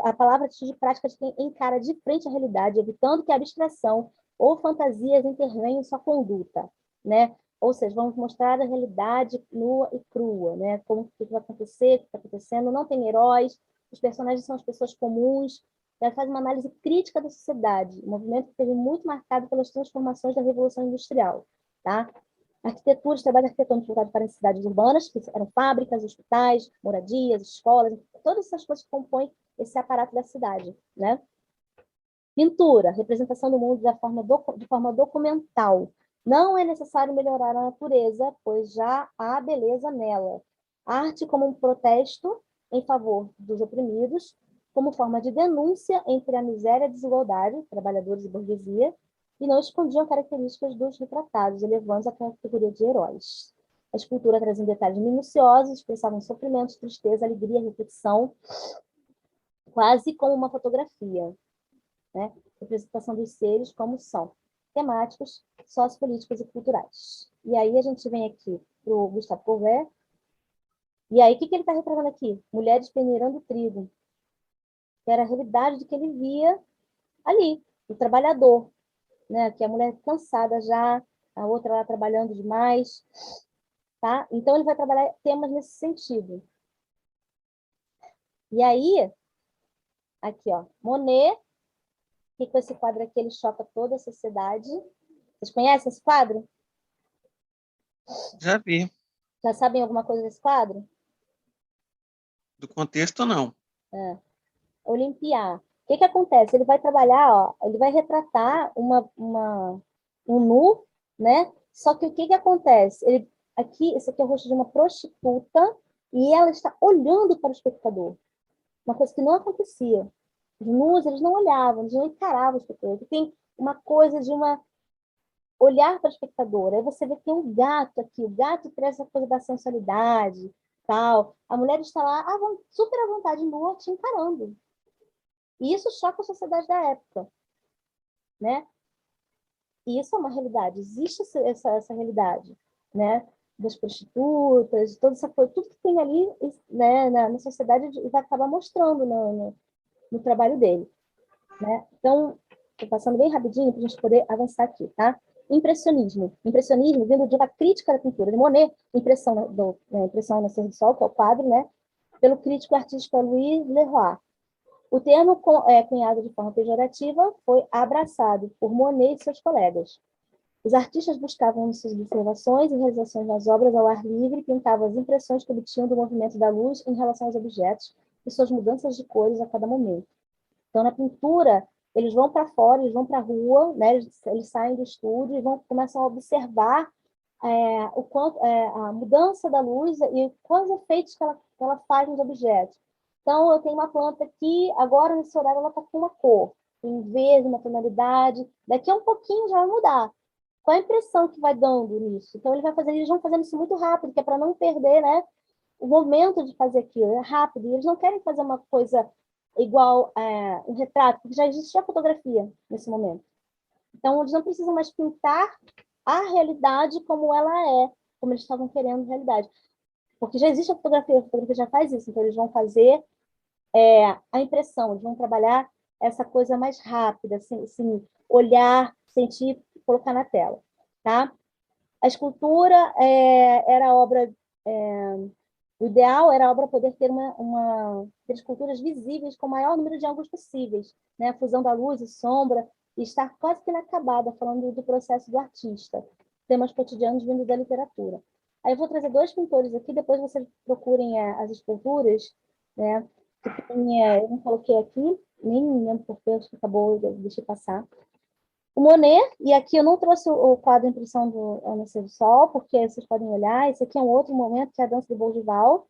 A palavra atitude prática de quem encara de frente a realidade, evitando que a abstração ou fantasias intervenham em sua conduta, né? Ou seja, vamos mostrar a realidade nua e crua, né? Como o que vai acontecer, o que está acontecendo. Não tem heróis, os personagens são as pessoas comuns. Ela faz uma análise crítica da sociedade, um movimento que teve muito marcado pelas transformações da Revolução Industrial, tá? Arquitetura, trabalho arquitetônico voltado para as cidades urbanas, que eram fábricas, hospitais, moradias, escolas, todas essas coisas que compõem esse aparato da cidade, né? Pintura, representação do mundo de forma documental. Não é necessário melhorar a natureza, pois já há beleza nela. Arte como um protesto em favor dos oprimidos, como forma de denúncia entre a miséria e a desigualdade, trabalhadores e burguesia, e não escondiam características dos retratados, elevando a categoria de heróis. A escultura trazia detalhes minuciosos, expressavam sofrimento, tristeza, alegria, reflexão, quase como uma fotografia, né? Representação dos seres como são, temáticos, sociopolíticos e culturais. E aí a gente vem aqui para o Gustave Courbet, e aí o que ele está retratando aqui? Mulheres peneirando trigo, que era a realidade do que ele via ali, o trabalhador, né? Que a mulher cansada já, a outra lá trabalhando demais, tá? Então ele vai trabalhar temas nesse sentido. E aí, aqui, ó, Monet, que com esse quadro aqui ele choca toda a sociedade. Vocês conhecem esse quadro? Já vi. Já sabem alguma coisa desse quadro? Do contexto, não. Olimpiar. O que acontece? Ele vai trabalhar, ó, ele vai retratar um nu, né? Só que o que acontece? Aqui, esse aqui é o rosto de uma prostituta e ela está olhando para o espectador. Uma coisa que não acontecia. Os nus, eles não olhavam, eles não encaravam o espectador. Tem uma coisa de olhar para o espectador. Aí você vê que tem um gato aqui. O gato traz essa coisa da sensualidade, tal. A mulher está lá super à vontade, nua, te encarando. E isso choca a sociedade da época, né? E isso é uma realidade. Existe essa realidade, né? Das prostitutas, toda essa coisa, tudo que tem ali, né, na sociedade vai acabar mostrando no trabalho dele, né? Então, estou passando bem rapidinho para a gente poder avançar aqui, tá? Impressionismo. Impressionismo vindo de uma crítica da pintura de Monet, impressão impressão Nascer do Sol, que é o quadro, né? Pelo crítico artístico Louis Leroy. O termo, cunhado de forma pejorativa, foi abraçado por Monet e seus colegas. Os artistas buscavam em suas observações e realizações nas obras ao ar livre, pintavam as impressões que obtinham do movimento da luz em relação aos objetos e suas mudanças de cores a cada momento. Então, na pintura, eles vão para fora, eles vão para a rua, né? Eles saem do estúdio e começam a observar a mudança da luz e quais efeitos que ela faz nos objetos. Então, eu tenho uma planta aqui, agora nesse horário ela está com uma cor, em verde, uma tonalidade, daqui a um pouquinho já vai mudar. Qual a impressão que vai dando nisso? Então, eles vão fazendo isso muito rápido, que é para não perder, né, o momento de fazer aquilo, é rápido, e eles não querem fazer uma coisa igual um retrato, porque já existe a fotografia nesse momento. Então, eles não precisam mais pintar a realidade como ela é, como eles estavam querendo realidade. Porque já existe a fotografia já faz isso, então eles vão fazer a impressão, eles vão trabalhar essa coisa mais rápida, assim, olhar, sentir, colocar na tela, tá? A escultura era a obra... o ideal era a obra poder ter ter esculturas visíveis com o maior número de ângulos possíveis, né? A fusão da luz e sombra, e estar quase que inacabada, falando do processo do artista, temas cotidianos vindos da literatura. Aí eu vou trazer dois pintores aqui, depois vocês procurem as esculturas, né? Eu não coloquei aqui, nem lembro porque acho que acabou, deixei passar. O Monet, e aqui eu não trouxe o quadro Impressão do Nascer do Sol, porque vocês podem olhar, esse aqui é um outro momento, que é a dança do Bougival.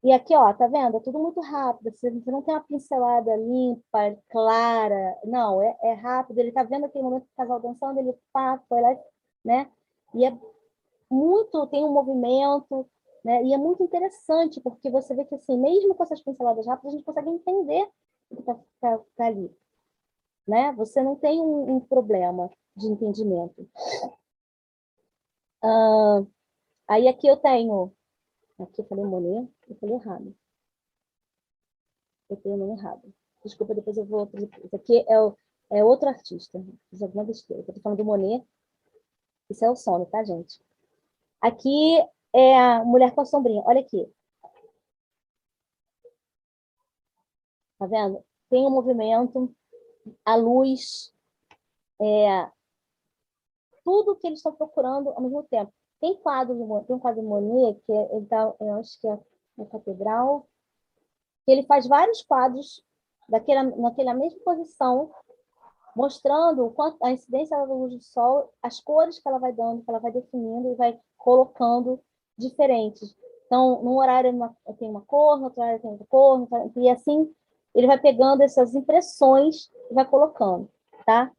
E aqui, ó, tá vendo? É tudo muito rápido, você não tem uma pincelada limpa, clara, não, é rápido, ele tá vendo aquele momento do casal dançando, ele foi lá, né? E tem um movimento, né? E é muito interessante, porque você vê que, assim, mesmo com essas pinceladas rápidas, a gente consegue entender o que tá ali, né? Você não tem um problema de entendimento. Aí aqui eu tenho... Aqui eu falei Monet, eu falei errado. Eu tenho o nome errado. Desculpa, depois eu vou... Isso aqui é outro artista. Fiz alguma besteira. Eu tô falando do Monet. Isso é o sono, tá, gente? Aqui é a mulher com a sombrinha. Olha aqui. Tá vendo? Tem um movimento, a luz, tudo que eles estão procurando ao mesmo tempo. tem um quadro de Monet, que eu acho que é na Catedral, que ele faz vários quadros naquela mesma posição, mostrando o quanto a incidência da luz do sol, as cores que ela vai dando, que ela vai definindo e vai colocando diferentes. Então, num horário tem uma cor, no outro horário tem outra cor, e assim ele vai pegando essas impressões e vai colocando, tá?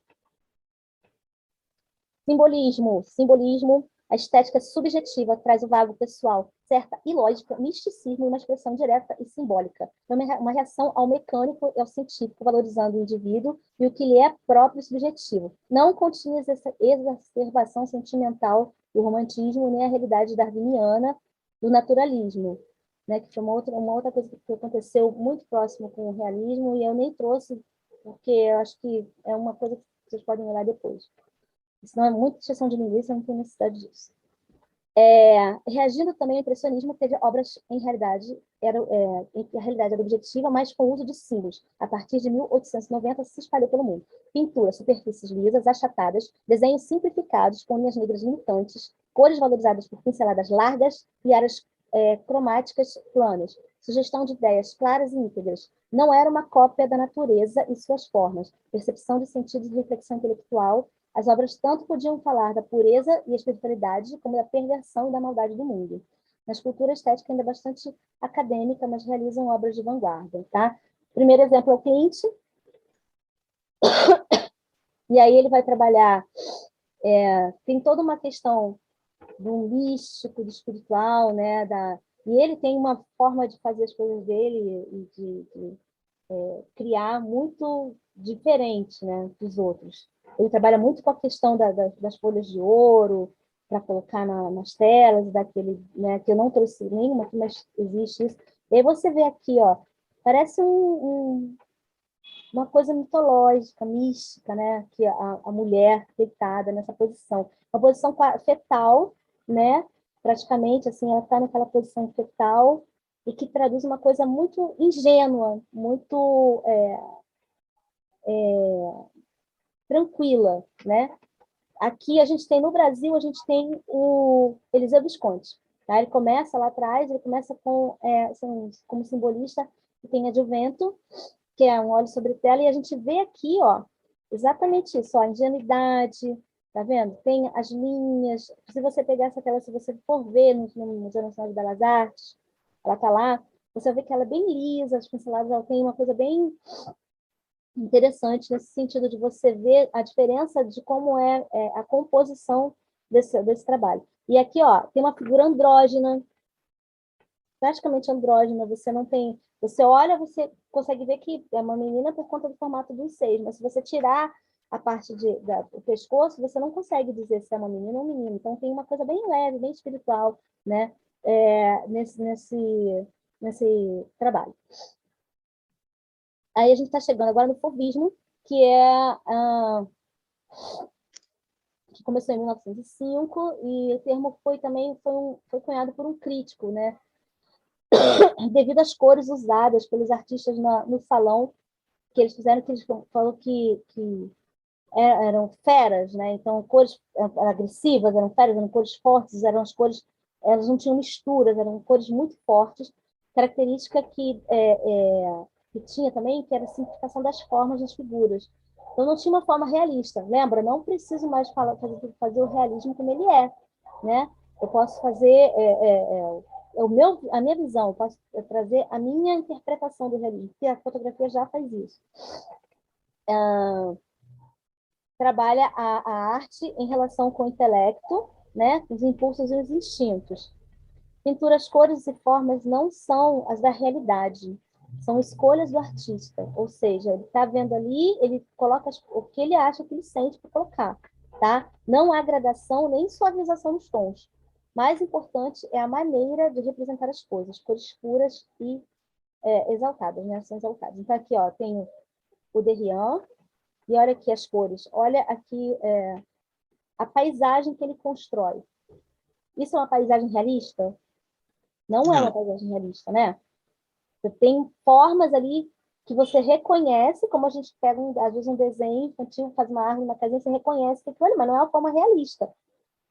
Simbolismo. A estética subjetiva traz o vago pessoal, certa e lógica, misticismo e uma expressão direta e simbólica. É uma reação ao mecânico e ao científico, valorizando o indivíduo e o que lhe é próprio e subjetivo. Não continha essa exacerbação sentimental do romantismo, nem a realidade darwiniana do naturalismo, né? Que foi uma outra coisa que aconteceu muito próximo com o realismo, e eu nem trouxe, porque eu acho que é uma coisa que vocês podem olhar depois. Senão é muita exceção de linguiça, não tem necessidade disso. Reagindo também ao impressionismo, teve obras em que a realidade era objetiva, mas com o uso de símbolos. A partir de 1890, se espalhou pelo mundo. Pintura, superfícies lisas, achatadas, desenhos simplificados, com linhas negras limitantes, cores valorizadas por pinceladas largas e áreas cromáticas planas. Sugestão de ideias claras e íntegras. Não era uma cópia da natureza e suas formas. Percepção de sentidos e reflexão intelectual. As obras tanto podiam falar da pureza e espiritualidade, como da perversão e da maldade do mundo. Na escultura estética ainda é bastante acadêmica, mas realizam obras de vanguarda. Tá? O primeiro exemplo é o Klimt. E aí ele vai trabalhar... tem toda uma questão do místico, do espiritual, né? E ele tem uma forma de fazer as coisas dele e de criar muito diferente, né, dos outros. Ele trabalha muito com a questão das folhas de ouro para colocar nas telas, daquele, né, que eu não trouxe nenhuma, mas existe isso. E aí você vê aqui, ó, parece uma coisa mitológica, mística, né, que a mulher deitada nessa posição. Uma posição fetal, né, praticamente, assim, ela está naquela posição fetal, e que traduz uma coisa muito ingênua, muito tranquila, né? Aqui a gente tem, no Brasil, a gente tem o Eliseu Visconti, tá? Ele começa lá atrás, ele começa como simbolista, que tem Advento, que é um óleo sobre tela, e a gente vê aqui, ó, exatamente isso, ó, a ingenuidade, tá vendo? Tem as linhas, se você pegar essa tela, se você for ver no Museu Nacional de Belas Artes, ela está lá, você vai ver que ela é bem lisa, as pinceladas, ela tem uma coisa bem interessante nesse sentido de você ver a diferença de como é a composição desse trabalho. E aqui, ó, tem uma figura andrógena, praticamente andrógena, você não tem... Você olha, você consegue ver que é uma menina por conta do formato dos seios, mas se você tirar a parte do pescoço, você não consegue dizer se é uma menina ou um menino. Então, tem uma coisa bem leve, bem espiritual, né? Nesse trabalho. Aí a gente está chegando agora no fauvismo, que que começou em 1905, e o termo foi cunhado por um crítico, né? Devido às cores usadas pelos artistas no salão, que eles fizeram, que eles falaram que eram feras, né? Então, cores agressivas, eram feras, eram cores fortes, eram as cores, elas não tinham misturas, eram cores muito fortes, característica que tinha também, que era a simplificação das formas das figuras. Então, não tinha uma forma realista. Lembra? Não preciso mais fazer o realismo como ele é, né? Eu posso fazer a minha visão, eu posso trazer a minha interpretação do realismo, porque a fotografia já faz isso. Trabalha a arte em relação com o intelecto, né? Os impulsos e os instintos. Pinturas, cores e formas não são as da realidade, são escolhas do artista, ou seja, ele está vendo ali, ele coloca o que ele acha que ele sente para colocar, tá? Não há gradação nem suavização nos tons. Mais importante é a maneira de representar as coisas, cores puras e exaltadas, né? São exaltadas. Então, aqui, ó, tem o Derrien, e olha aqui as cores, olha aqui a paisagem que ele constrói. Isso é uma paisagem realista? Não é uma paisagem realista, né? Você tem formas ali que você reconhece, como a gente pega, às vezes, um desenho infantil, faz uma árvore, uma casinha, você reconhece que aquilo ali, mas não é uma forma realista,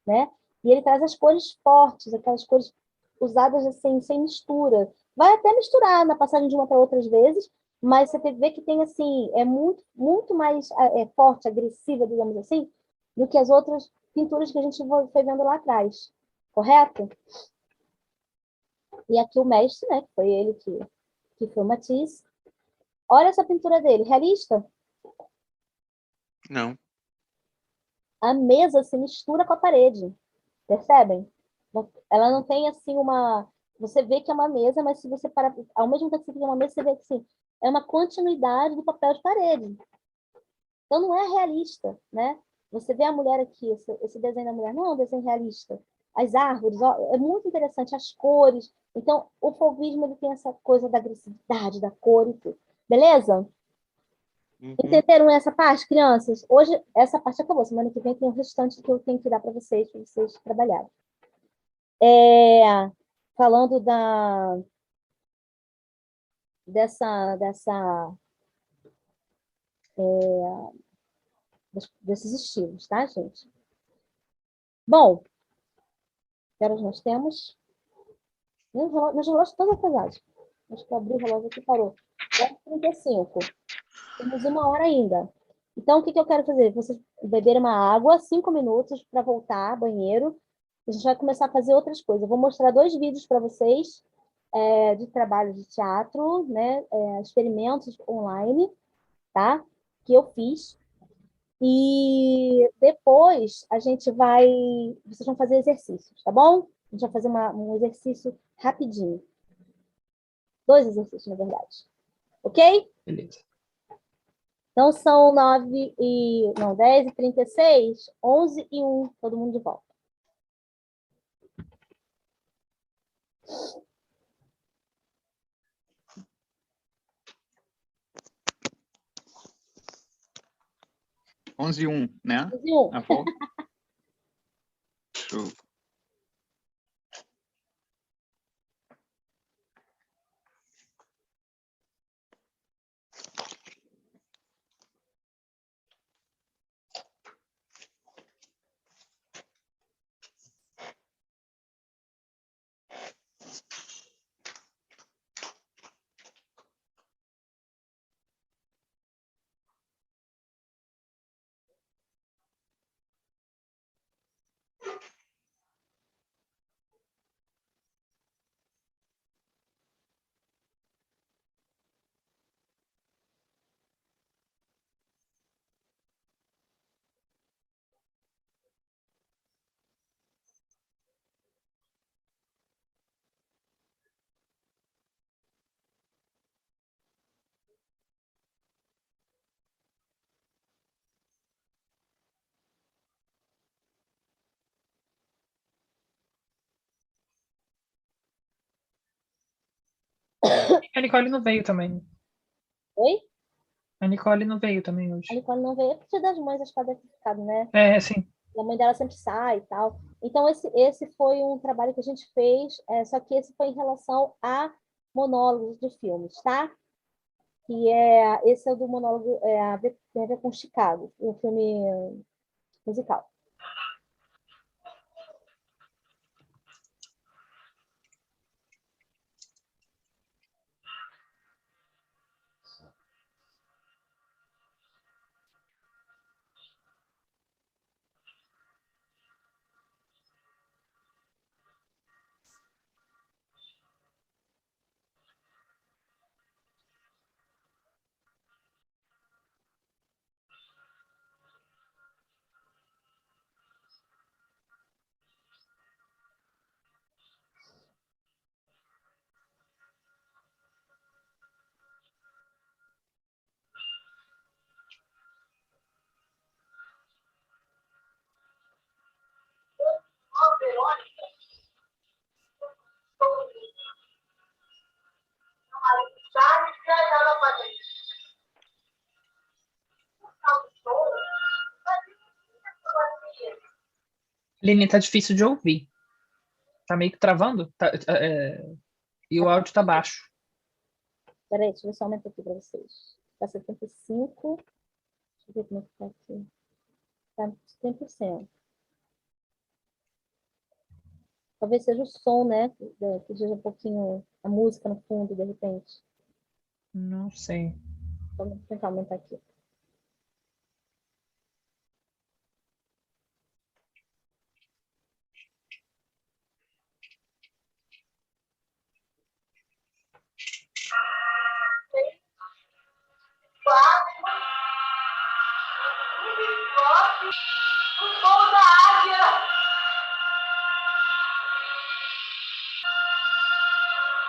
né? E ele traz as cores fortes, aquelas cores usadas assim, sem mistura. Vai até misturar na passagem de uma para outra às vezes, mas você vê que tem assim, é muito mais forte, agressiva, digamos assim, do que as outras pinturas que a gente foi vendo lá atrás. Correto? E aqui o mestre, né, que foi ele que foi o Matisse. Olha essa pintura dele, realista? Não. A mesa se mistura com a parede, percebem? Ela não tem assim uma... Você vê que é uma mesa, mas se você parar... Ao mesmo tempo que você vê uma mesa, você vê que assim, é uma continuidade do papel de parede. Então não é realista, né? Você vê a mulher aqui, esse desenho da mulher, não é um desenho realista. As árvores, ó, é muito interessante, as cores. Então, o fauvismo ele tem essa coisa da agressividade, da cor e tudo. Beleza? Uhum. Entenderam essa parte, crianças? Hoje, essa parte acabou. Semana que vem tem o restante que eu tenho que dar para vocês trabalharem. Falando desses estilos, tá, gente? Bom, que horas nós temos? Meus relógios estão atrasados. Acho que eu abri o relógio aqui e parou. 10h35. Temos 1 hora ainda. Então, o que eu quero fazer? Vocês beberem uma água, 5 minutos para voltar, banheiro. A gente vai começar a fazer outras coisas. Eu vou mostrar 2 vídeos para vocês de trabalho de teatro, né? Experimentos online, tá? Que eu fiz. E depois a gente vai... Vocês vão fazer exercícios, tá bom? A gente vai fazer um exercício rapidinho. 2 exercícios, na verdade. Ok? Beleza. Então, são 10h36, 11h01, todo mundo de volta. Onze e 1, né? 11h01. A volta. Show. A Nicole não veio também. Oi? A Nicole não veio também A hoje. Nicole não veio. É porque das mães, acho que ela deve ter ficado, né? É, sim. E a mãe dela sempre sai e tal. Então, esse foi um trabalho que a gente fez, só que esse foi em relação a monólogos de filmes, tá? Esse é o do monólogo, tem a ver com Chicago, um filme musical. Lene, tá difícil de ouvir. Tá meio que travando. E o áudio tá baixo. Peraí, deixa eu ver se eu aumento aqui para vocês. Tá 75. Deixa eu ver como é que tá aqui. Tá 100%. Talvez seja o som, né? Que seja um pouquinho a música no fundo, de repente. Não sei. Vamos tentar aumentar aqui.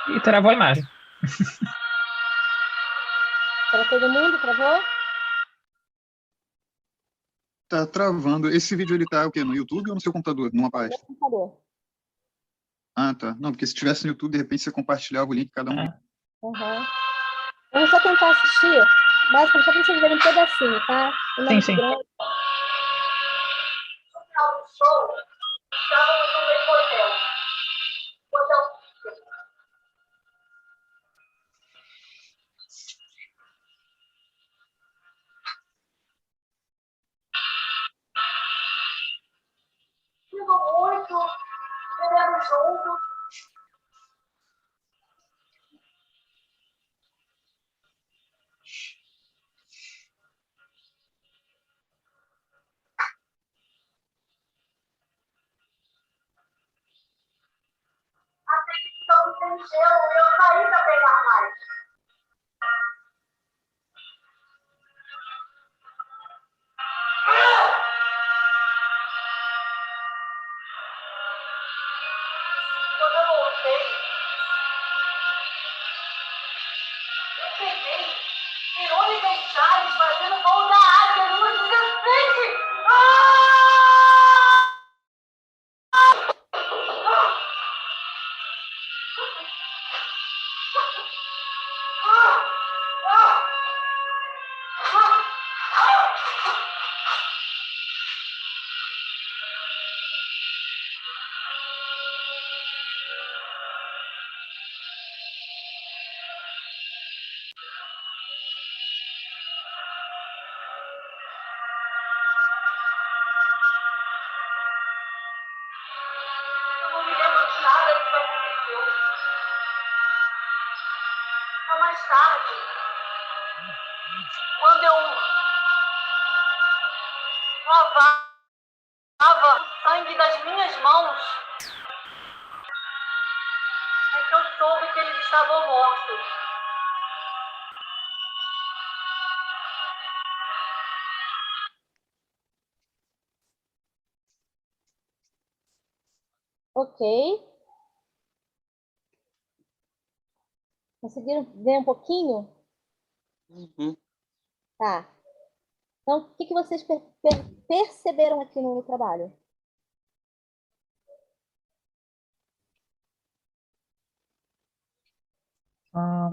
E travou a imagem. Para todo mundo, travou? Tá travando. Esse vídeo ele tá o quê? No YouTube ou no seu computador? Numa No página? computador. Ah, tá. Não, porque se tivesse no YouTube, de repente você compartilhava o link cada um. Ah, Uhum. Vamos só tentar assistir, mas só para vocês verem um pedacinho, tá? Não é sim, muito sim. grande. Ok. Conseguiram ver um pouquinho? Uhum. Tá. Então, o que vocês perceberam aqui no trabalho?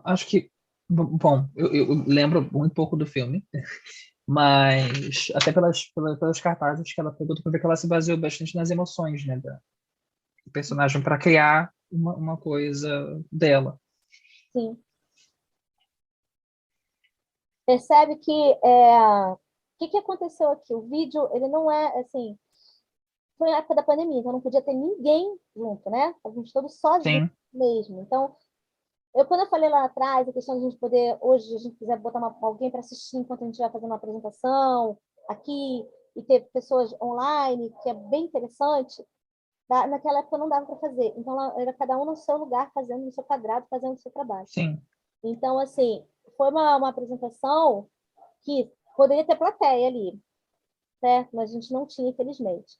Acho que, bom, eu lembro muito pouco do filme, mas até pelos cartazes que ela pegou, dá pra ver que ela se baseou bastante nas emoções, né, do personagem para criar uma coisa dela. Sim. Percebe que o que aconteceu aqui? O vídeo, ele não é assim. Foi na época da pandemia, então não podia ter ninguém junto, né? A gente todos sozinhos Sim, mesmo. Então, quando eu falei lá atrás, a questão de a gente poder, hoje, a gente quiser botar alguém para assistir enquanto a gente vai fazendo uma apresentação aqui, e ter pessoas online, que é bem interessante, naquela época não dava para fazer. Então, era cada um no seu lugar, fazendo no seu quadrado, fazendo o seu trabalho. sim. Então, assim, foi uma apresentação que poderia ter plateia ali, certo? Mas a gente não tinha, infelizmente.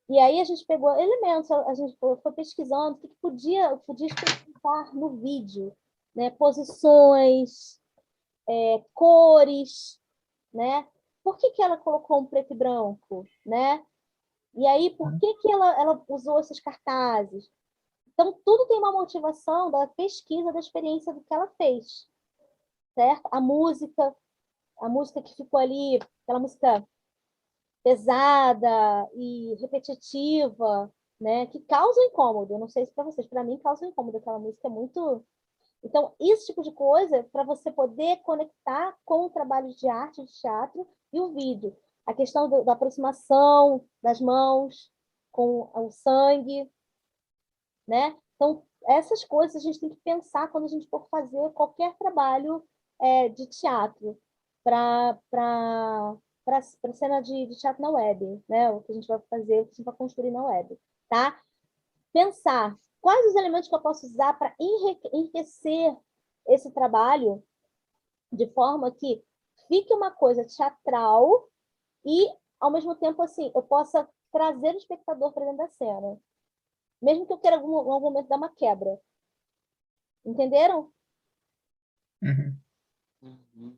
E aí a gente pegou elementos, a gente foi pesquisando o que podia especificar no vídeo, né? Posições, cores, né? Por que ela colocou um preto e branco, né? E aí, por que ela usou esses cartazes? Então, tudo tem uma motivação da pesquisa, da experiência do que ela fez, certo? A música que ficou ali, aquela música pesada e repetitiva, né, que causa incômodo. Eu não sei se para vocês, para mim causa incômodo, aquela música é muito. Então, esse tipo de coisa para você poder conectar com o trabalho de arte, de teatro e o vídeo. A questão da aproximação das mãos com o sangue, né? Então, essas coisas a gente tem que pensar quando a gente for fazer qualquer trabalho de teatro para cena de teatro na web, né? O que a gente vai fazer, o que a gente vai construir na web, tá? Pensar quais os elementos que eu posso usar para enriquecer esse trabalho de forma que fique uma coisa teatral e, ao mesmo tempo, assim, eu possa trazer o espectador para dentro da cena. Mesmo que eu queira, em algum momento, dar uma quebra. Entenderam? Uhum. Uhum.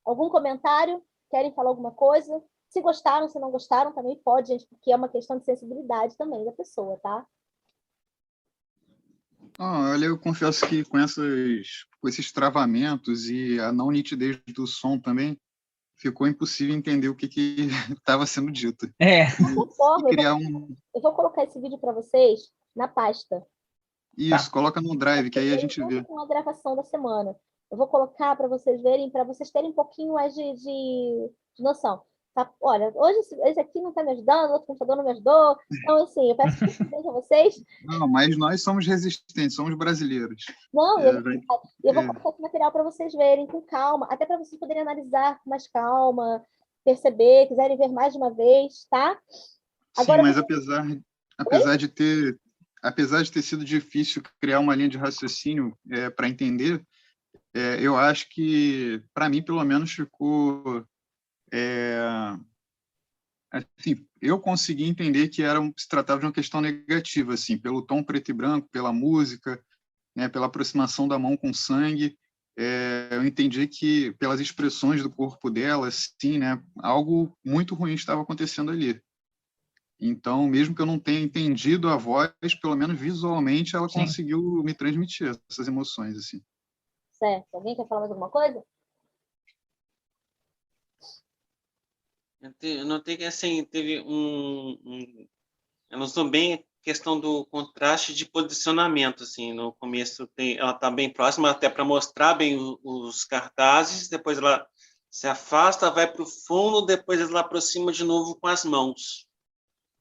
Algum comentário? Querem falar alguma coisa? Se gostaram, se não gostaram, também pode, gente, porque é uma questão de sensibilidade também da pessoa, tá? Olha, eu confesso que com esses travamentos e a não nitidez do som também, ficou impossível entender o que estava sendo dito. É. De qualquer E forma, criar eu vou colocar esse vídeo para vocês na pasta. Isso, Tá. coloca no Drive, que aí a gente Junto vê. com a gravação da semana. Eu vou colocar para vocês verem, para vocês terem um pouquinho mais de noção. Tá? Olha, hoje esse aqui não está me ajudando, o outro computador não me ajudou. Então, assim, eu peço desculpas a vocês. Não, mas nós somos resistentes, somos brasileiros. Não, É, vai- eu vou é, colocar esse material para vocês verem com calma, até para vocês poderem analisar com mais calma, perceber, quiserem ver mais de uma vez, tá? sim, Agora, mas oi? apesar de ter sido difícil criar uma linha de raciocínio para entender, eu acho que, para mim, pelo menos, ficou. Assim, eu consegui entender que se tratava de uma questão negativa, assim, pelo tom preto e branco, pela música, né, pela aproximação da mão com sangue. Eu entendi que, pelas expressões do corpo dela, assim, né, algo muito ruim estava acontecendo ali. Então, mesmo que eu não tenha entendido a voz, pelo menos visualmente ela Sim. conseguiu me transmitir essas emoções, assim. Certo. Alguém quer falar mais alguma coisa? Eu notei que assim, teve eu notou bem a questão do contraste de posicionamento, assim, no começo ela está bem próxima, até para mostrar bem os cartazes, depois ela se afasta, vai para o fundo, depois ela aproxima de novo com as mãos.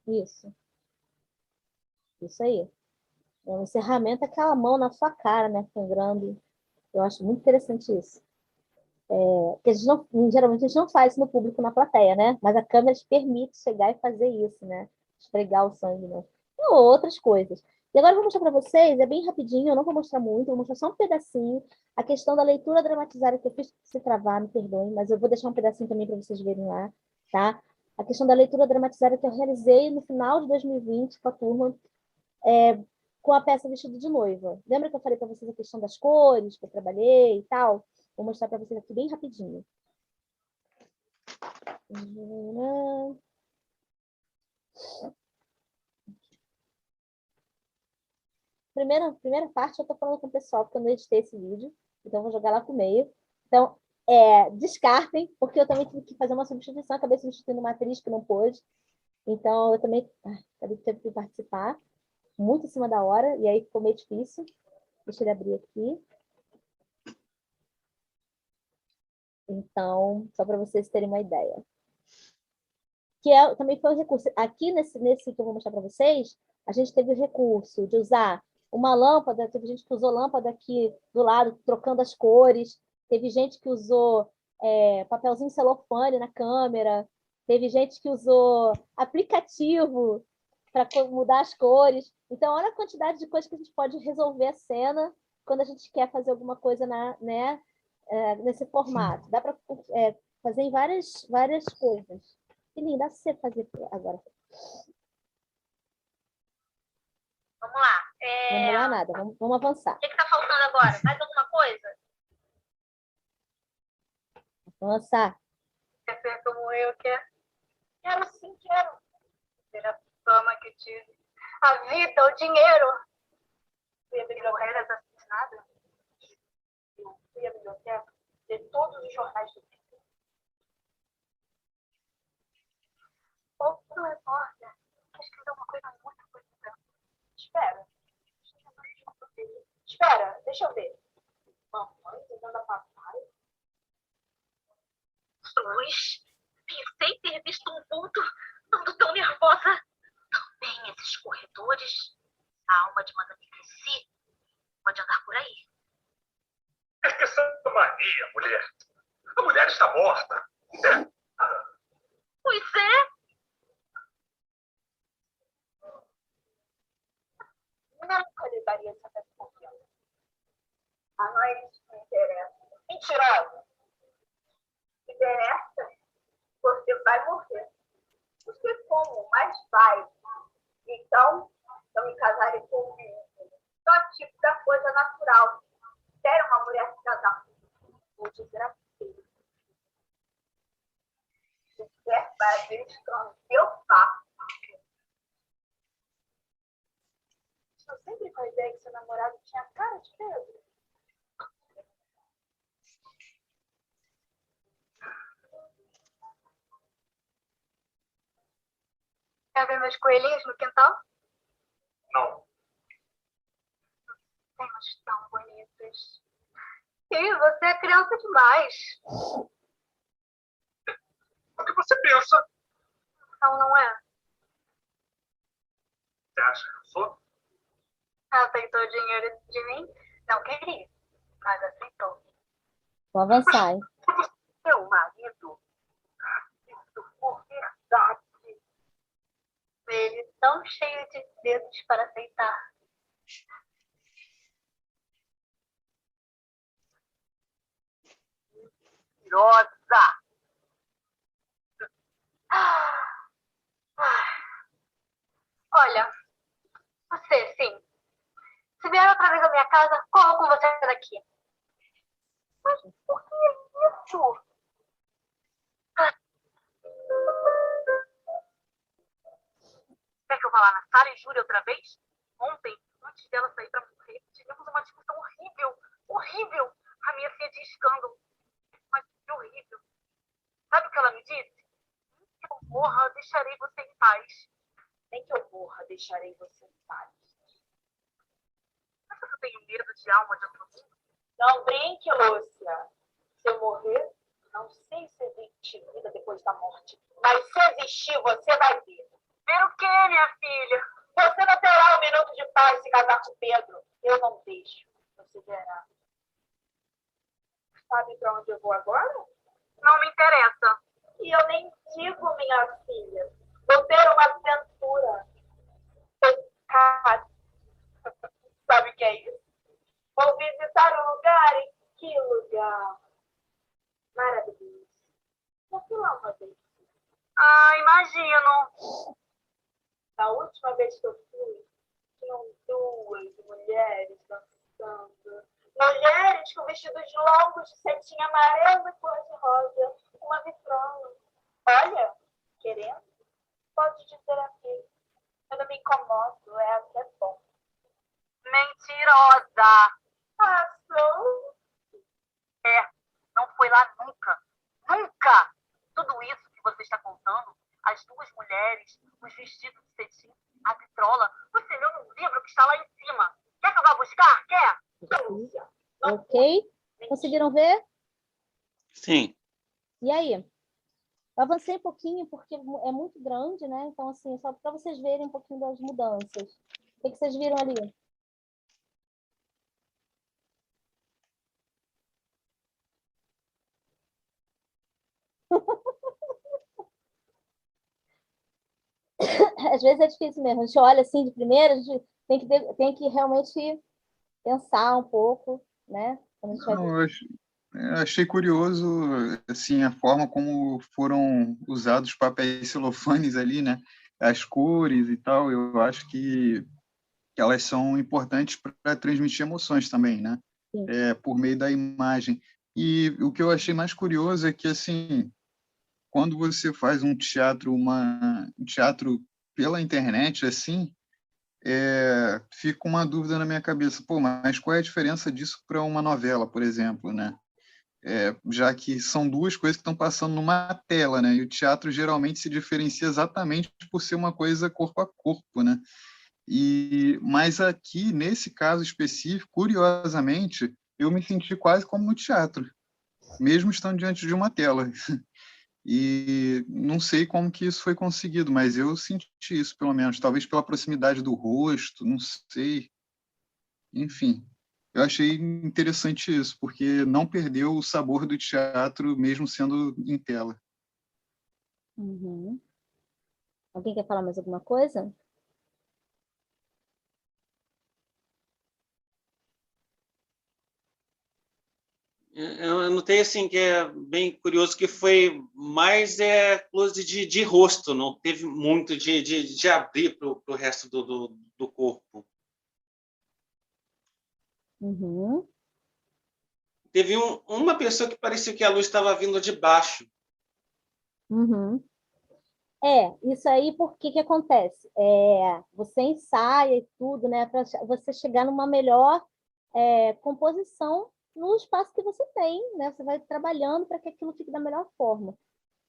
Isso. Isso aí. O encerramento é aquela mão na sua cara, né? Sangrando. Eu acho muito interessante isso. Porque a gente não, geralmente a gente não faz isso no público, na plateia, né? Mas a câmera te permite chegar e fazer isso, né? Esfregar o sangue, né? Ou outras coisas. E agora eu vou mostrar para vocês, é bem rapidinho, eu não vou mostrar muito, vou mostrar só um pedacinho. A questão da leitura dramatizada que eu fiz se travar, me perdoem, mas eu vou deixar um pedacinho também para vocês verem lá, tá? A questão da leitura dramatizada que eu realizei no final de 2020 com a turma, com a peça Vestido de Noiva. Lembra que eu falei para vocês a questão das cores que eu trabalhei e tal? Vou mostrar para vocês aqui bem rapidinho. Primeira parte eu estou falando com o pessoal, porque eu não editei esse vídeo, então eu vou jogar lá pro meio. Então, descartem, porque eu também tive que fazer uma substituição, acabei substituindo uma atriz que não pôde. Então, eu também teve que participar, muito em cima da hora, e aí ficou meio difícil. Deixa ele abrir aqui. Então, só para vocês terem uma ideia. Também foi um recurso. Aqui nesse que eu vou mostrar para vocês, a gente teve o recurso de usar uma lâmpada, teve gente que usou lâmpada aqui do lado, trocando as cores, teve gente que usou papelzinho celofane na câmera, teve gente que usou aplicativo para mudar as cores. Então, olha a quantidade de coisas que a gente pode resolver a cena quando a gente quer fazer alguma coisa nesse formato. Dá para fazer em várias coisas. Que lindo, dá pra você fazer agora. Vamos lá. Não vou mudar nada, vamos avançar. O que está faltando agora? Mais alguma coisa? Avançar. Quer ser como eu, quer? Quero sim, quero. Ter a fama que tive. A vida, o dinheiro. Fui a biblioteca assassinada. Eu fui à biblioteca de todos os jornais do mundo. Outro repórter escreveu uma coisa muito bonita. Espera. Espera, deixa eu ver. Mamãe dizendo a papai. Luz, pensei ter visto um vulto. Ando tão nervosa. Também esses corredores. A alma de Madame Cressy pode andar por aí. É que essa mania, mulher. A mulher está morta. Pois é. Nunca lhe daria essa desconfiança. A nós não interessa. Mentirosa. Interessa. Você vai morrer. Você como, mas vai. Então, eu me casarei comigo. Só tipo da coisa natural. Quero uma mulher se casar. Vou dizer a você. Se quer fazer escândalo, eu faço. Eu sempre com a ideia que seu namorado tinha cara de Pedro. Quer ver meus coelhinhos no quintal? Não. Temos tão bonitos. Ih, você é criança demais. O que você pensa? Então não é? Você acha que eu sou? Aceitou dinheiro de mim? Não queria, mas aceitou. Vou avançar, hein? Seu marido? Isso por verdade. Ele tão cheio de dedos para aceitar. Mentirosa! Olha, você, sim. Se vier outra vez à minha casa, corro com você daqui. Mas por que isso? Quer que eu vá lá na Sara e jure outra vez? Ontem, antes dela sair para morrer, tivemos uma discussão horrível. Horrível! A minha filha de escândalo. Mas que horrível. Sabe o que ela me disse? Nem que eu morra, deixarei você em paz. Nem que eu morra, deixarei você em paz. Mas eu tenho medo de alma de outro mundo? Não brinque, Lúcia. Se eu morrer, não sei se existe vida depois da morte. Mas se existir, você vai ver. Ver o quê, minha filha? Você não terá um minuto de paz se casar com Pedro. Eu não deixo. Você verá. Sabe para onde eu vou agora? Não me interessa. E eu nem digo, minha filha. Vou ter uma aventura. Pecado. Sabe o que é isso? Vou visitar um lugar em que lugar? Maravilhoso. Eu fui lá uma vez. Ah, imagino. Na última vez que eu fui, tinham duas mulheres dançando. Mulheres com vestidos longos de cetim amarelo e cor-de-rosa. Uma vitrola. Olha, querendo, pode dizer aqui. Eu não me incomodo, é até bom. Mentirosa! Passou? É, não foi lá nunca. Nunca! Tudo isso que você está contando, as duas mulheres, os vestidos de cetim, a vitrola, você leu num livro que está lá em cima. Quer que eu vá buscar? Quer? Ok? Conseguiram ver? Sim. E aí? Eu avancei um pouquinho porque é muito grande, né? Então, assim, só para vocês verem um pouquinho das mudanças. O que vocês viram ali? Às vezes é difícil mesmo. A gente olha assim de primeira, a gente tem que realmente pensar um pouco, né? Quando a gente vai Não, eu achei curioso assim, a forma como foram usados os papéis celofanes ali, né? As cores e tal. Eu acho que elas são importantes para transmitir emoções também, né? Sim. Por meio da imagem. E o que eu achei mais curioso é que, assim, quando você faz um teatro pela internet, assim, fica uma dúvida na minha cabeça. Pô, mas qual é a diferença disso para uma novela, por exemplo, né? Já que são duas coisas que estão passando numa tela, né? E o teatro geralmente se diferencia exatamente por ser uma coisa corpo a corpo, né? Mas aqui, nesse caso específico, curiosamente, eu me senti quase como no teatro, mesmo estando diante de uma tela. E não sei como que isso foi conseguido, mas eu senti isso, pelo menos. Talvez pela proximidade do rosto, não sei. Enfim, eu achei interessante isso, porque não perdeu o sabor do teatro, mesmo sendo em tela. Uhum. Alguém quer falar mais alguma coisa? Eu notei assim que é bem curioso que foi mais close de rosto, não teve muito de abrir para o resto do corpo. Uhum. Teve uma pessoa que parecia que a luz estava vindo de baixo. Uhum. Isso aí, por que que acontece? Você ensaia e tudo, né, para você chegar numa melhor composição no espaço que você tem, né? Você vai trabalhando para que aquilo fique da melhor forma.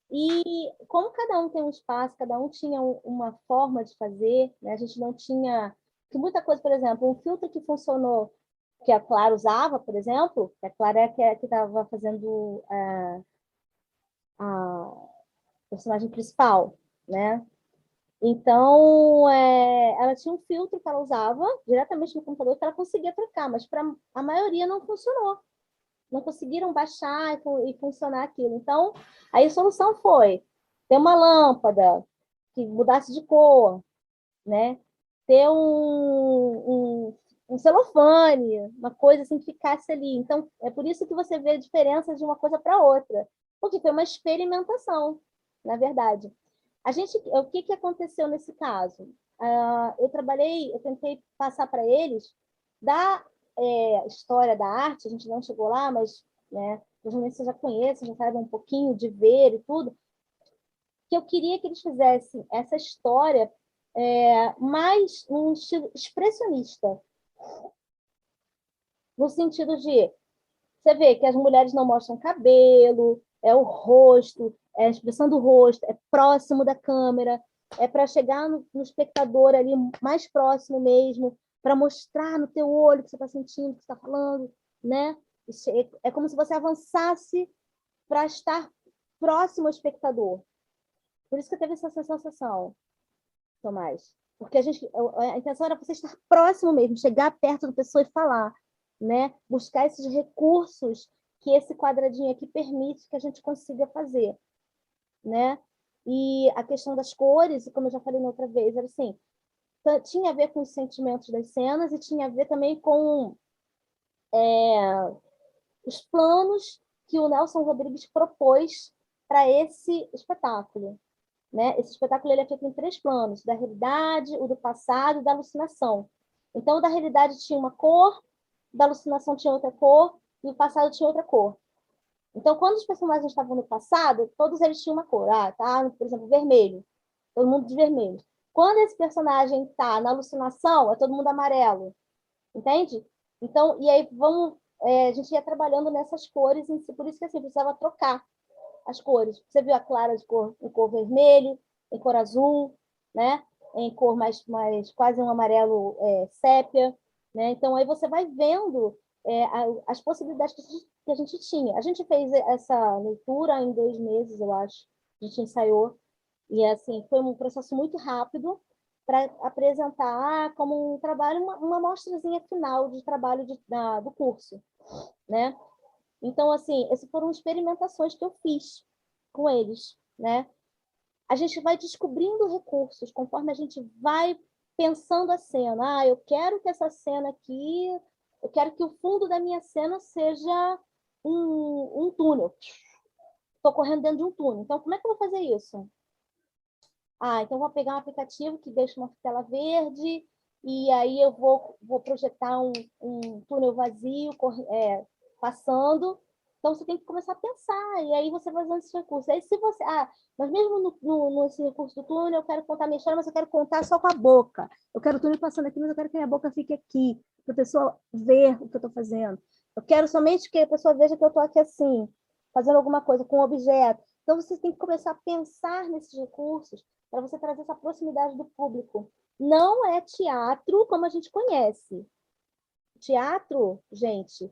E como cada um tem um espaço, cada um tinha uma forma de fazer, né? A gente não tinha que muita coisa, por exemplo, um filtro que funcionou, que a Clara usava, por exemplo, que a Clara é que estava fazendo a personagem principal, né? Então, ela tinha um filtro que ela usava diretamente no computador que ela conseguia trocar, mas para a maioria não funcionou. Não conseguiram baixar e funcionar aquilo. Então, aí a solução foi ter uma lâmpada que mudasse de cor, né? Ter um celofane, uma coisa assim que ficasse ali. Então, é por isso que você vê a diferença de uma coisa para outra, porque foi uma experimentação, na verdade. O que que aconteceu nesse caso? Eu tentei passar para eles da história da arte, a gente não chegou lá, mas né, provavelmente vocês já conhecem, já sabem um pouquinho de ver e tudo, que eu queria que eles fizessem essa história mais num estilo expressionista, no sentido de você vê que as mulheres não mostram cabelo, é o rosto, é a expressão do rosto, é próximo da câmera, é para chegar no espectador ali mais próximo mesmo, para mostrar no teu olho o que você está sentindo, o que você está falando, né? É como se você avançasse para estar próximo ao espectador. Por isso que eu teve essa sensação, Tomás. Porque a intenção era você estar próximo mesmo, chegar perto da pessoa e falar, né? Buscar esses recursos que esse quadradinho aqui permite que a gente consiga fazer, né? E a questão das cores, como eu já falei na outra vez, era assim, tinha a ver com os sentimentos das cenas e tinha a ver também com os planos que o Nelson Rodrigues propôs para esse espetáculo, né? Esse espetáculo ele é feito em 3 planos: da realidade, o do passado e da alucinação. Então, o da realidade tinha uma cor, da alucinação tinha outra cor e o passado tinha outra cor. Então, quando os personagens estavam no passado, todos eles tinham uma cor. Tá, por exemplo, vermelho. Todo mundo de vermelho. Quando esse personagem está na alucinação, é todo mundo amarelo. Entende? Então, e aí a gente ia trabalhando nessas cores, por isso que assim, precisava trocar as cores. Você viu a Clara em cor vermelho, em cor azul, né? Em cor mais quase um amarelo sépia. Né? Então, aí você vai vendo as possibilidades que a gente tinha. A gente fez essa leitura em 2 meses, eu acho. A gente ensaiou. E assim, foi um processo muito rápido para apresentar como um trabalho, uma amostrazinha final de trabalho do curso. Né? Então, assim, essas foram experimentações que eu fiz com eles, né? A gente vai descobrindo recursos conforme a gente vai pensando a cena. Eu quero que essa cena aqui, eu quero que o fundo da minha cena seja um túnel. Estou correndo dentro de um túnel. Então, como é que eu vou fazer isso? Então vou pegar um aplicativo que deixa uma tela verde e aí eu vou projetar um túnel vazio passando. Então você tem que começar a pensar e aí você vai usando esse recurso. Aí se você, mas mesmo nesse recurso do túnel eu quero contar minha história, mas eu quero contar só com a boca. Eu quero o túnel passando aqui, mas eu quero que a minha boca fique aqui, para a pessoa ver o que eu estou fazendo. Eu quero somente que a pessoa veja que eu estou aqui assim, fazendo alguma coisa com um objeto. Então você tem que começar a pensar nesses recursos para você trazer essa proximidade do público. Não é teatro como a gente conhece. Teatro, gente,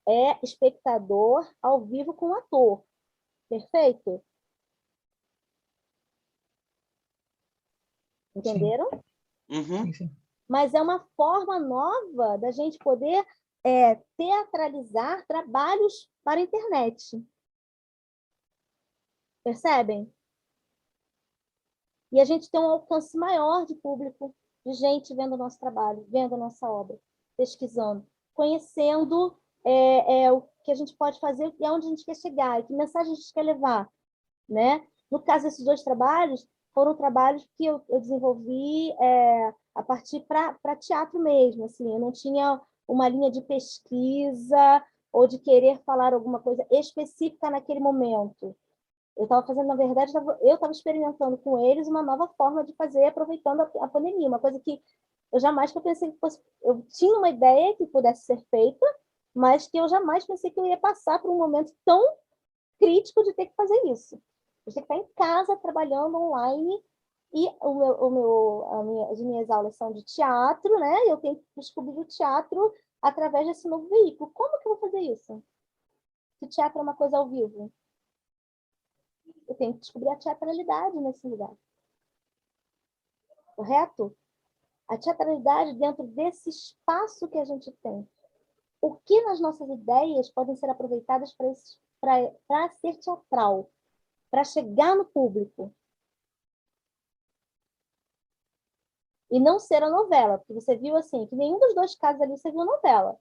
é espectador ao vivo com o ator. Perfeito? Entenderam? Uhum. Sim, sim. Mas é uma forma nova da gente poder teatralizar trabalhos para a internet. Percebem? E a gente tem um alcance maior de público, de gente vendo o nosso trabalho, vendo a nossa obra, pesquisando, conhecendo o que a gente pode fazer e aonde a gente quer chegar, e que mensagem a gente quer levar, né? No caso desses 2 trabalhos, foram trabalhos que eu desenvolvi a partir para teatro mesmo, assim, eu não tinha uma linha de pesquisa ou de querer falar alguma coisa específica naquele momento. Eu estava fazendo, na verdade, eu estava experimentando com eles uma nova forma de fazer, aproveitando a pandemia, uma coisa que eu jamais pensei que fosse... Eu tinha uma ideia que pudesse ser feita, mas que eu jamais pensei que eu ia passar por um momento tão crítico de ter que fazer isso. De ter que estar em casa, trabalhando online, e as minhas aulas são de teatro, né? Eu tenho que descobrir o teatro através desse novo veículo. Como que eu vou fazer isso? Se o teatro é uma coisa ao vivo. Eu tenho que descobrir a teatralidade nesse lugar. Correto? A teatralidade dentro desse espaço que a gente tem. O que nas nossas ideias podem ser aproveitadas para ser teatral, para chegar no público. E não ser a novela, porque você viu assim, que nenhum dos 2 casos ali você viu novela.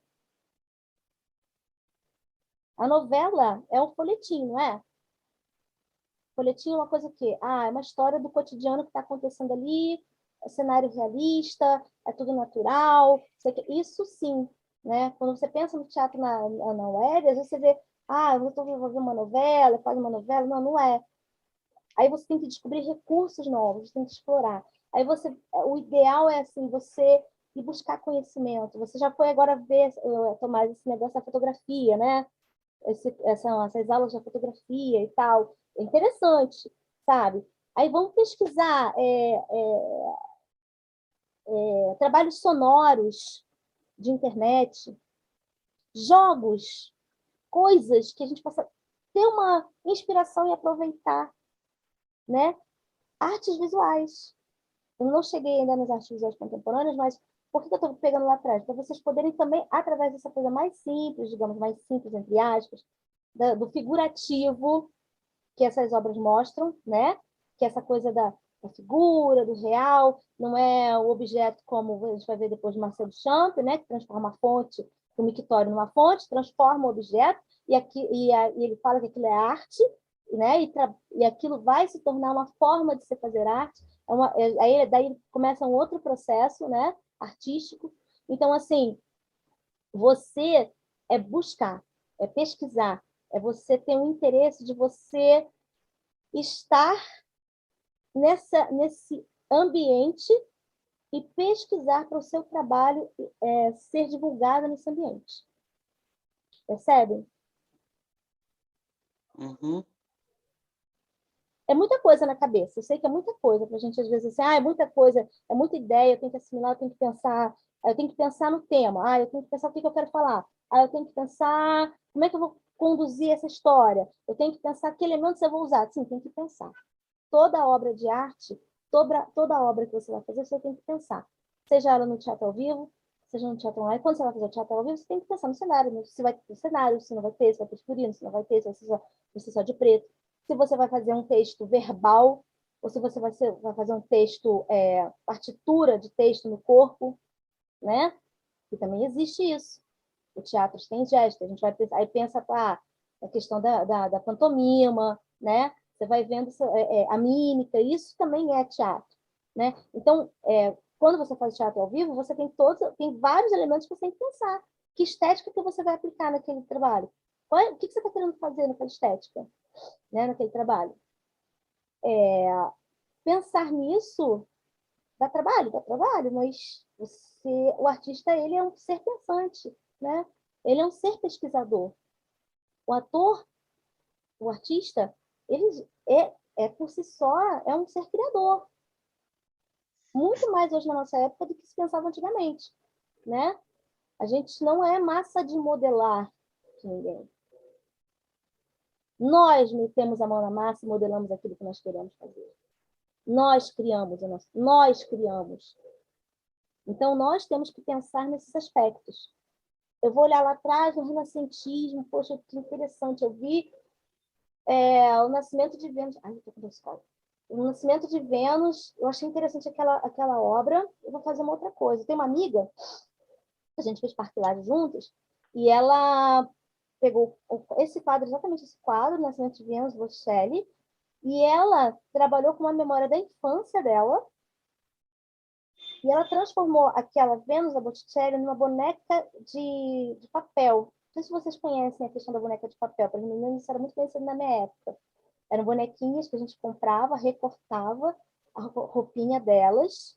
A novela é o folhetim, não é? Folhetim é uma coisa que, é uma história do cotidiano que está acontecendo ali, é cenário realista, é tudo natural, isso sim, né? Quando você pensa no teatro na web, às vezes você vê, eu vou ver uma novela, faz uma novela, não é. Aí você tem que descobrir recursos novos, tem que explorar. Aí o ideal é assim, você ir buscar conhecimento. Você já foi agora ver, Tomás, esse negócio da fotografia, né? Essas aulas de fotografia e tal. É interessante, sabe? Aí vamos pesquisar trabalhos sonoros de internet, jogos, coisas que a gente possa ter uma inspiração e aproveitar, né? Artes visuais. Eu não cheguei ainda nas artes visuais contemporâneas, mas por que eu estou pegando lá atrás? Para vocês poderem também, através dessa coisa mais simples, digamos, mais simples, entre aspas, do figurativo que essas obras mostram, né? Que essa coisa da figura, do real, não é o objeto como a gente vai ver depois de Marcel Duchamp, né? Que transforma a fonte, o mictório numa fonte, transforma o objeto, e ele fala que aquilo é arte, né? E aquilo vai se tornar uma forma de se fazer arte. Daí começa um outro processo, né? Artístico. Então, assim, você buscar, pesquisar, você ter um interesse de você estar nesse ambiente e pesquisar para o seu trabalho ser divulgado nesse ambiente. Percebem? Uhum. É muita coisa na cabeça. Eu sei que é muita coisa para a gente, às vezes, assim, é muita coisa, é muita ideia, eu tenho que assimilar, eu tenho que pensar no tema, eu tenho que pensar o que eu quero falar, eu tenho que pensar como é que eu vou conduzir essa história, eu tenho que pensar que elementos eu vou usar. Sim, tem que pensar. Toda obra de arte, toda obra que você vai fazer, você tem que pensar. Seja ela no teatro ao vivo, seja no teatro online. Quando você vai fazer teatro ao vivo, você tem que pensar no cenário, se vai ter cenário, se não vai ter, se vai ter escurino, se não vai ter, se vai ser só de preto. Se você vai fazer um texto verbal, ou se você vai fazer um texto, partitura de texto no corpo, né? E também existe isso. O teatro tem gesto, a gente vai pensar, aí pensa a questão da pantomima, né? Você vai vendo a mímica, isso também é teatro, né? Então, quando você faz teatro ao vivo, você tem vários elementos que você tem que pensar. Que estética que você vai aplicar naquele trabalho? O que você está querendo fazer naquela estética, né? Naquele trabalho? Pensar nisso dá trabalho, mas o artista, ele é um ser pensante, né? Ele é um ser pesquisador. O ator, o artista, ele por si só, é um ser criador. Muito mais hoje na nossa época do que se pensava antigamente, né? A gente não é massa de modelar de ninguém. Nós metemos a mão na massa e modelamos aquilo que nós queremos fazer. Nós criamos nós criamos. Então, nós temos que pensar nesses aspectos. Eu vou olhar lá atrás no renascentismo, poxa, que interessante, eu vi o nascimento de Vênus. Ai, eu tô com dor de escola. O nascimento de Vênus, eu achei interessante aquela obra, eu vou fazer uma outra coisa. Tem uma amiga, a gente fez partilhagem juntos, e ela pegou esse quadro, exatamente esse quadro, Nascimento de Vênus, Botticelli, e ela trabalhou com uma memória da infância dela, e ela transformou aquela Vênus da Botticelli numa boneca de papel. Não sei se vocês conhecem a questão da boneca de papel. Para as meninas, isso era muito conhecido na minha época. Eram bonequinhas que a gente comprava, recortava a roupinha delas,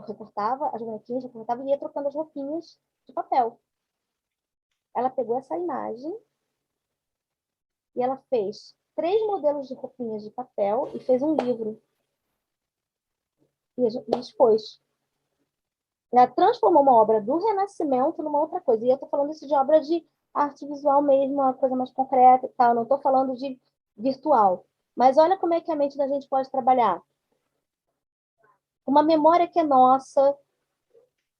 recortava as bonequinhas, recortava e ia trocando as roupinhas de papel. Ela pegou essa imagem e ela fez 3 modelos de roupinhas de papel e fez um livro. E expôs. Ela transformou uma obra do Renascimento numa outra coisa. E eu estou falando isso de obra de arte visual mesmo, uma coisa mais concreta e tal. Não estou falando de virtual. Mas olha como é que a mente da gente pode trabalhar. Uma memória que é nossa,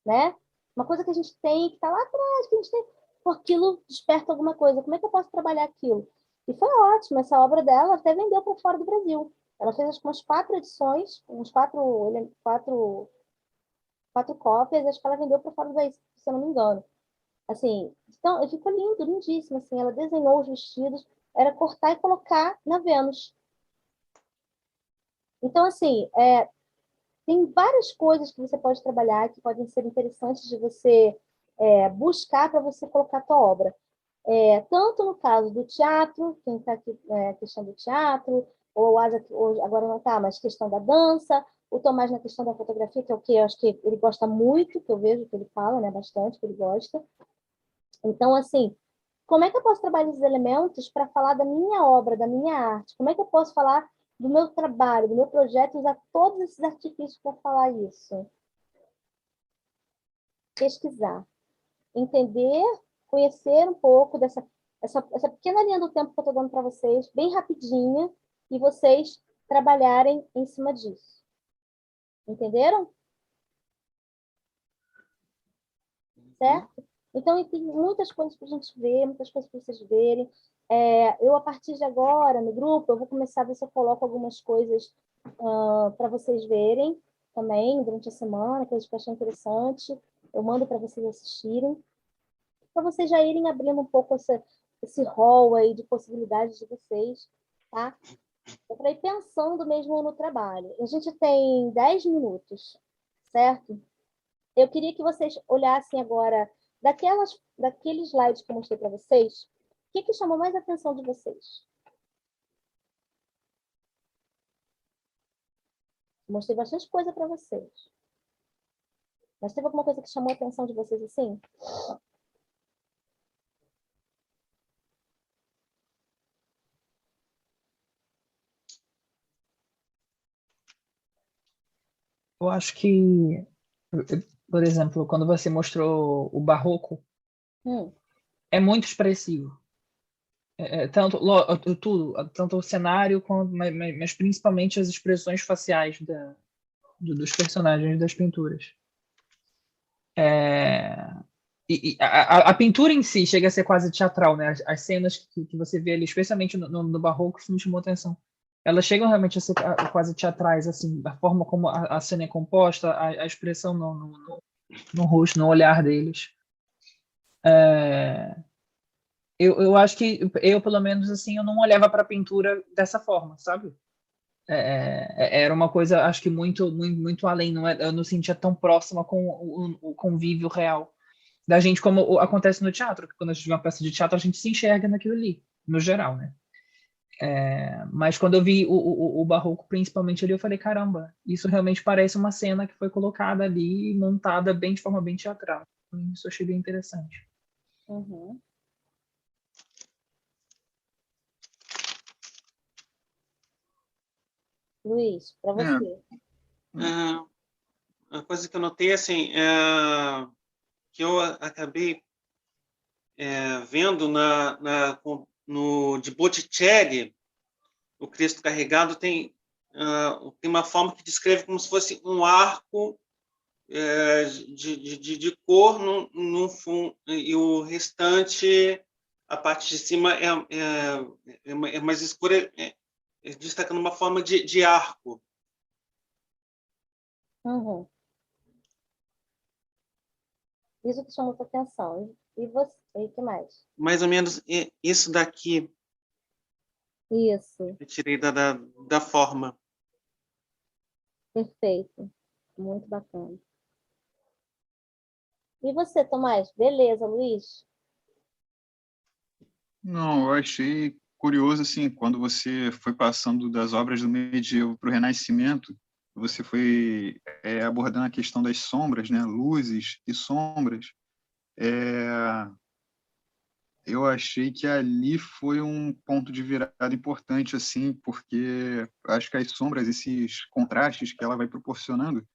né? Uma coisa que a gente tem, que está lá atrás, que a gente tem. Aquilo desperta alguma coisa. Como é que eu posso trabalhar aquilo? E foi ótimo. Essa obra dela até vendeu para fora do Brasil. Ela fez acho que umas 4 edições, uns 4 cópias, acho que ela vendeu para fora do país, se eu não me engano. Assim, então, ficou lindo, lindíssimo. Assim, ela desenhou os vestidos, era cortar e colocar na Vênus. Então, assim, tem várias coisas que você pode trabalhar que podem ser interessantes de você buscar para você colocar a tua obra. Tanto no caso do teatro, quem está aqui, questão do teatro, ou agora não está, mas questão da dança, o Tomás na questão da fotografia, que é o que eu acho que ele gosta muito, que eu vejo que ele fala, né, bastante, que ele gosta. Então, assim, como é que eu posso trabalhar esses elementos para falar da minha obra, da minha arte? Como é que eu posso falar do meu trabalho, do meu projeto, usar todos esses artifícios para falar isso? Pesquisar, entender, conhecer um pouco essa pequena linha do tempo que eu estou dando para vocês, bem rapidinha, e vocês trabalharem em cima disso. Entenderam? Certo? Então, tem muitas coisas para a gente ver, muitas coisas para vocês verem. Eu, a partir de agora, no grupo, eu vou começar a ver se eu coloco algumas coisas para vocês verem também, durante a semana, coisas que eu achei interessante. Eu mando para vocês assistirem, para vocês já irem abrindo um pouco esse rol aí de possibilidades de vocês, tá? Para ir pensando mesmo no trabalho. A gente tem 10 minutos, certo? Eu queria que vocês olhassem agora daqueles slides que eu mostrei para vocês, o que chamou mais a atenção de vocês? Mostrei bastante coisa para vocês. Mas teve alguma coisa que chamou a atenção de vocês assim? Eu acho que, por exemplo, quando você mostrou o barroco, é muito expressivo. Tanto o cenário, mas principalmente as expressões faciais dos personagens das pinturas. E a pintura em si chega a ser quase teatral, né? As cenas que você vê ali, especialmente no barroco, isso me chamou atenção. Elas chegam realmente a ser quase teatrais, assim, da forma como a cena é composta, a expressão no rosto, no olhar deles. Eu acho que eu, pelo menos, assim, eu não olhava para a pintura dessa forma, sabe? Era uma coisa, acho que muito, muito, muito além. Eu não sentia tão próxima com o convívio real da gente, como acontece no teatro. Que quando a gente vê uma peça de teatro, a gente se enxerga naquilo ali, no geral, né? Mas quando eu vi o barroco, principalmente ali, eu falei, caramba, isso realmente parece uma cena que foi colocada ali, montada bem de forma bem teatral. Isso eu achei bem interessante. Uhum. Luiz, para você. A coisa que eu notei, assim, que eu acabei vendo no de Botticelli, o Cristo Carregado, tem tem uma forma que descreve como se fosse um arco de cor no fundo, e o restante, a parte de cima é mais escura, destacando uma forma de arco. Uhum. Isso que chamou sua atenção. E você, e o que mais? Mais ou menos isso daqui Isso, eu tirei da forma. perfeito. Muito bacana. E você, Tomás? Beleza, Luiz? Não, eu achei curioso, assim, quando você foi passando das obras do medievo para o Renascimento, você foi abordando a questão das sombras, né? Luzes e sombras. Eu achei que ali foi um ponto de virada importante, assim, porque acho que as sombras, esses contrastes que ela vai proporcionando,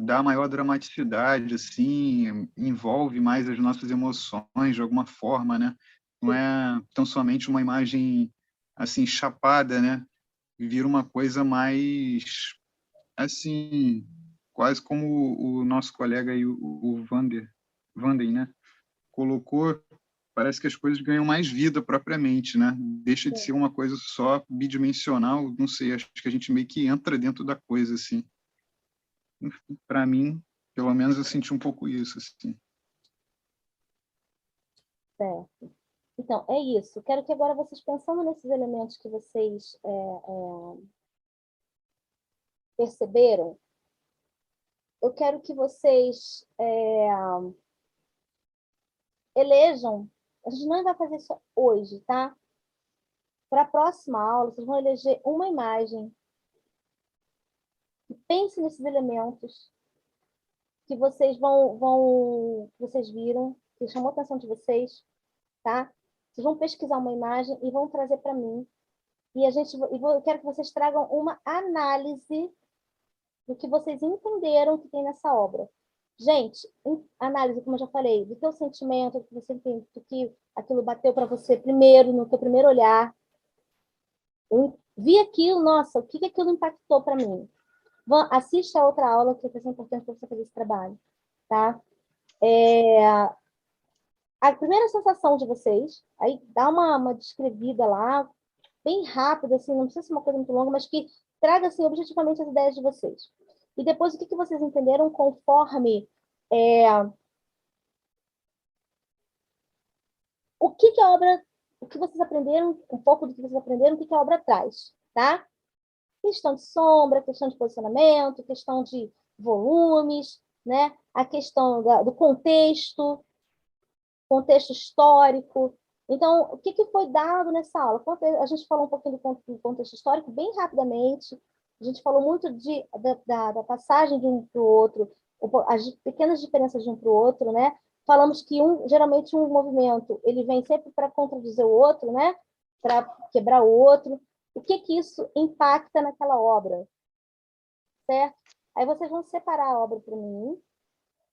dá maior dramaticidade, assim, envolve mais as nossas emoções de alguma forma, né? Não é tão somente uma imagem, assim, chapada, né? Vira uma coisa mais, assim, quase como o nosso colega aí, o Vanden, né? Colocou, parece que as coisas ganham mais vida propriamente, né? Deixa de ser uma coisa só bidimensional, não sei, acho que a gente meio que entra dentro da coisa, assim. Para mim, pelo menos eu senti um pouco isso, assim. Certo. Então, é isso. Quero que agora vocês, pensando nesses elementos que vocês perceberam, eu quero que vocês elejam. A gente não vai fazer isso hoje, tá? Para a próxima aula, vocês vão eleger uma imagem. Pense nesses elementos que vocês que vocês viram, que chamou a atenção de vocês, tá? Vocês vão pesquisar uma imagem e vão trazer para mim. E eu quero que vocês tragam uma análise do que vocês entenderam que tem nessa obra. Gente, análise, como eu já falei, do teu sentimento, do que você entende, do que aquilo bateu para você primeiro, no teu primeiro olhar. Eu vi aquilo, nossa, o que aquilo impactou para mim? Assista a outra aula, que vai ser importante para você fazer esse trabalho, tá? A primeira sensação de vocês, aí dá uma descrevida lá, bem rápida, assim, não precisa ser uma coisa muito longa, mas que traga, assim, objetivamente as ideias de vocês. E depois, o que vocês entenderam conforme a obra, o que vocês aprenderam, um pouco do que vocês aprenderam, o que a obra traz, tá? Questão de sombra, questão de posicionamento, questão de volumes, né? A questão do contexto histórico. Então, o que foi dado nessa aula? A gente falou um pouquinho do contexto histórico bem rapidamente. A gente falou muito da passagem de um para o outro, as pequenas diferenças de um para o outro, né? Falamos que geralmente um movimento ele vem sempre para contradizer o outro, né? Para quebrar o outro. O que isso impacta naquela obra, certo? Aí vocês vão separar a obra para mim,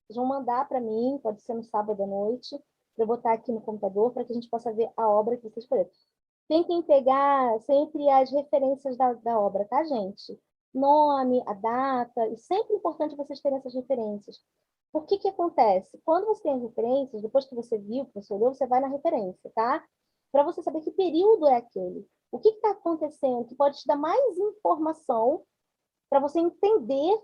vocês vão mandar para mim, pode ser no sábado à noite, para eu botar aqui no computador, para que a gente possa ver a obra que vocês escolheram. Tentem pegar sempre as referências da obra, tá, gente? Nome, a data, e sempre é importante vocês terem essas referências. Por que acontece? Quando você tem as referências, depois que você viu, que você olhou, você vai na referência, tá? Para você saber que período é aquele. O que está acontecendo, que pode te dar mais informação para você entender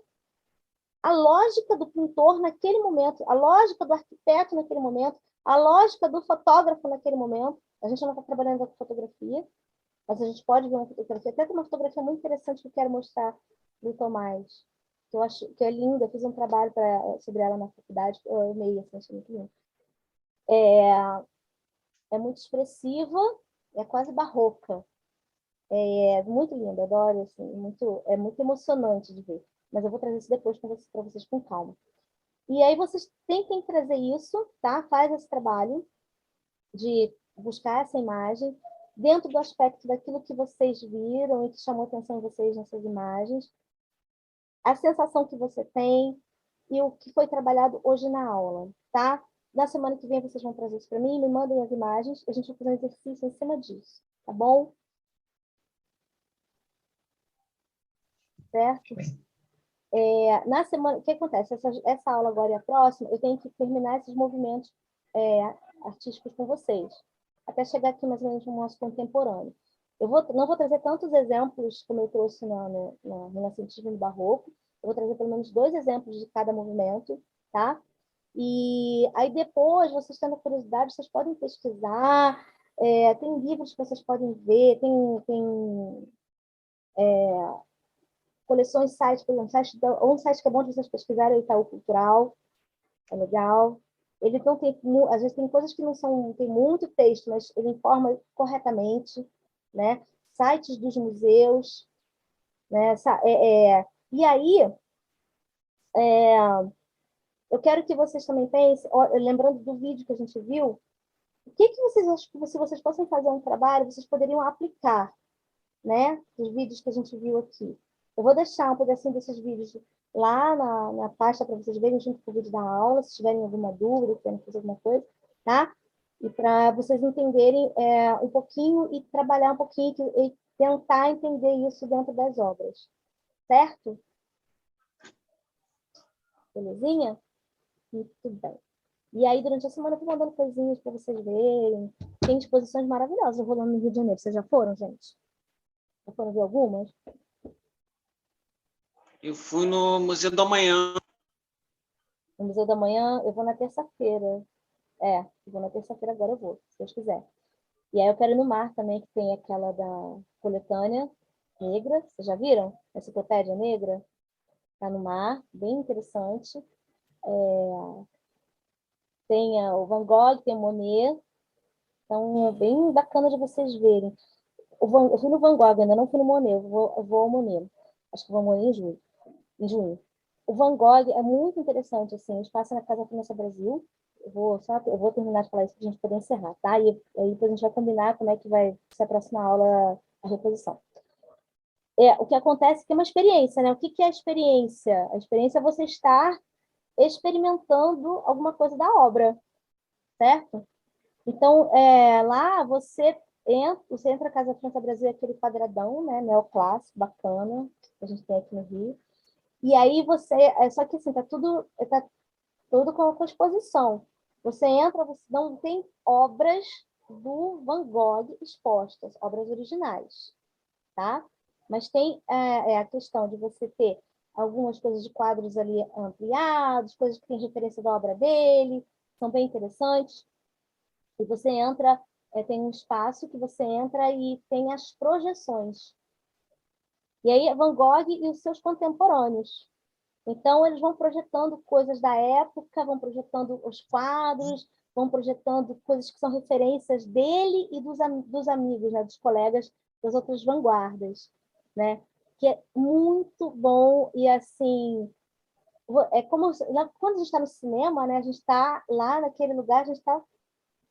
a lógica do pintor naquele momento, a lógica do arquiteto naquele momento, a lógica do fotógrafo naquele momento. A gente não está trabalhando com fotografia, mas a gente pode ver uma fotografia. Até tem uma fotografia muito interessante que eu quero mostrar para o Tomás, que eu acho que é linda. Eu fiz um trabalho sobre ela na faculdade, eu amei, assim, achei muito lindo. É muito expressiva, é quase barroca. É muito linda, adoro, assim, é muito emocionante de ver. Mas eu vou trazer isso depois para vocês com calma. E aí vocês tentem trazer isso, tá? Faz esse trabalho de buscar essa imagem dentro do aspecto daquilo que vocês viram e que chamou a atenção de vocês nessas imagens, a sensação que você tem e o que foi trabalhado hoje na aula, tá? Na semana que vem vocês vão trazer isso para mim, me mandem as imagens, a gente vai fazer um exercício em cima disso, tá bom? certo? Bem. Na semana, o que acontece? Essa aula agora e a próxima, eu tenho que terminar esses movimentos artísticos com vocês, até chegar aqui mais ou menos no nosso contemporâneo. Não vou trazer tantos exemplos como eu trouxe no Renascentismo e no Barroco, eu vou trazer pelo menos 2 exemplos de cada movimento, tá? E aí depois, vocês tendo curiosidade, vocês podem pesquisar, tem livros que vocês podem ver, tem coleções, sites, por exemplo, um site que é bom de vocês pesquisarem é o Itaú Cultural, é legal. Ele não tem, às vezes tem coisas que não são, tem muito texto, mas ele informa corretamente, né? Sites dos museus, né? E aí, eu quero que vocês também pensem, lembrando do vídeo que a gente viu, o que vocês acham que se vocês fossem fazer um trabalho, vocês poderiam aplicar, né? Os vídeos que a gente viu aqui. Eu vou deixar um pedacinho desses vídeos lá na pasta para vocês verem junto com o vídeo da aula, se tiverem alguma dúvida, querem fazer alguma coisa, tá? E para vocês entenderem um pouquinho e trabalhar um pouquinho e tentar entender isso dentro das obras, certo? Belezinha? Muito bem. E aí, durante a semana, eu vou mandando coisinhas para vocês verem. Tem exposições maravilhosas rolando no Rio de Janeiro. Vocês já foram, gente? Já foram ver algumas? Eu fui no Museu do Amanhã. No Museu da Manhã, eu vou na terça-feira. Eu vou na terça-feira agora, eu vou, se Deus quiser. E aí eu quero ir no mar também, que tem aquela da coletânea negra. Vocês já viram? A enciclopédia negra? Tá no mar, bem interessante. Tem o Van Gogh, tem o Monet. Então, é bem bacana de vocês verem. Eu fui no Van Gogh, ainda não fui no Monet. Eu vou ao Monet. Acho que vou ao Monet em junho. O Van Gogh é muito interessante, assim. Eles passam na Casa França Brasil. Eu vou terminar de falar isso para a gente poder encerrar, tá? E aí depois a gente vai combinar como é que vai ser a próxima aula, a reposição. O que acontece é que é uma experiência, né? O que é a experiência? A experiência é você estar experimentando alguma coisa da obra, certo? Então, lá você entra na Casa França Brasil, aquele quadradão, né? Neoclássico, bacana, que a gente tem aqui no Rio. E aí só que assim, tá tudo com exposição. Você entra, você não tem obras do Van Gogh expostas, obras originais, tá? Mas tem a questão de você ter algumas coisas de quadros ali ampliados, coisas que têm referência da obra dele, são bem interessantes. E você entra, tem um espaço que você entra e tem as projeções. E aí Van Gogh e os seus contemporâneos. Então, eles vão projetando coisas da época, vão projetando os quadros, vão projetando coisas que são referências dele e dos amigos, né, dos colegas das outras vanguardas, né? Que é muito bom e, assim, é como quando a gente está no cinema, né, a gente está lá naquele lugar, a gente está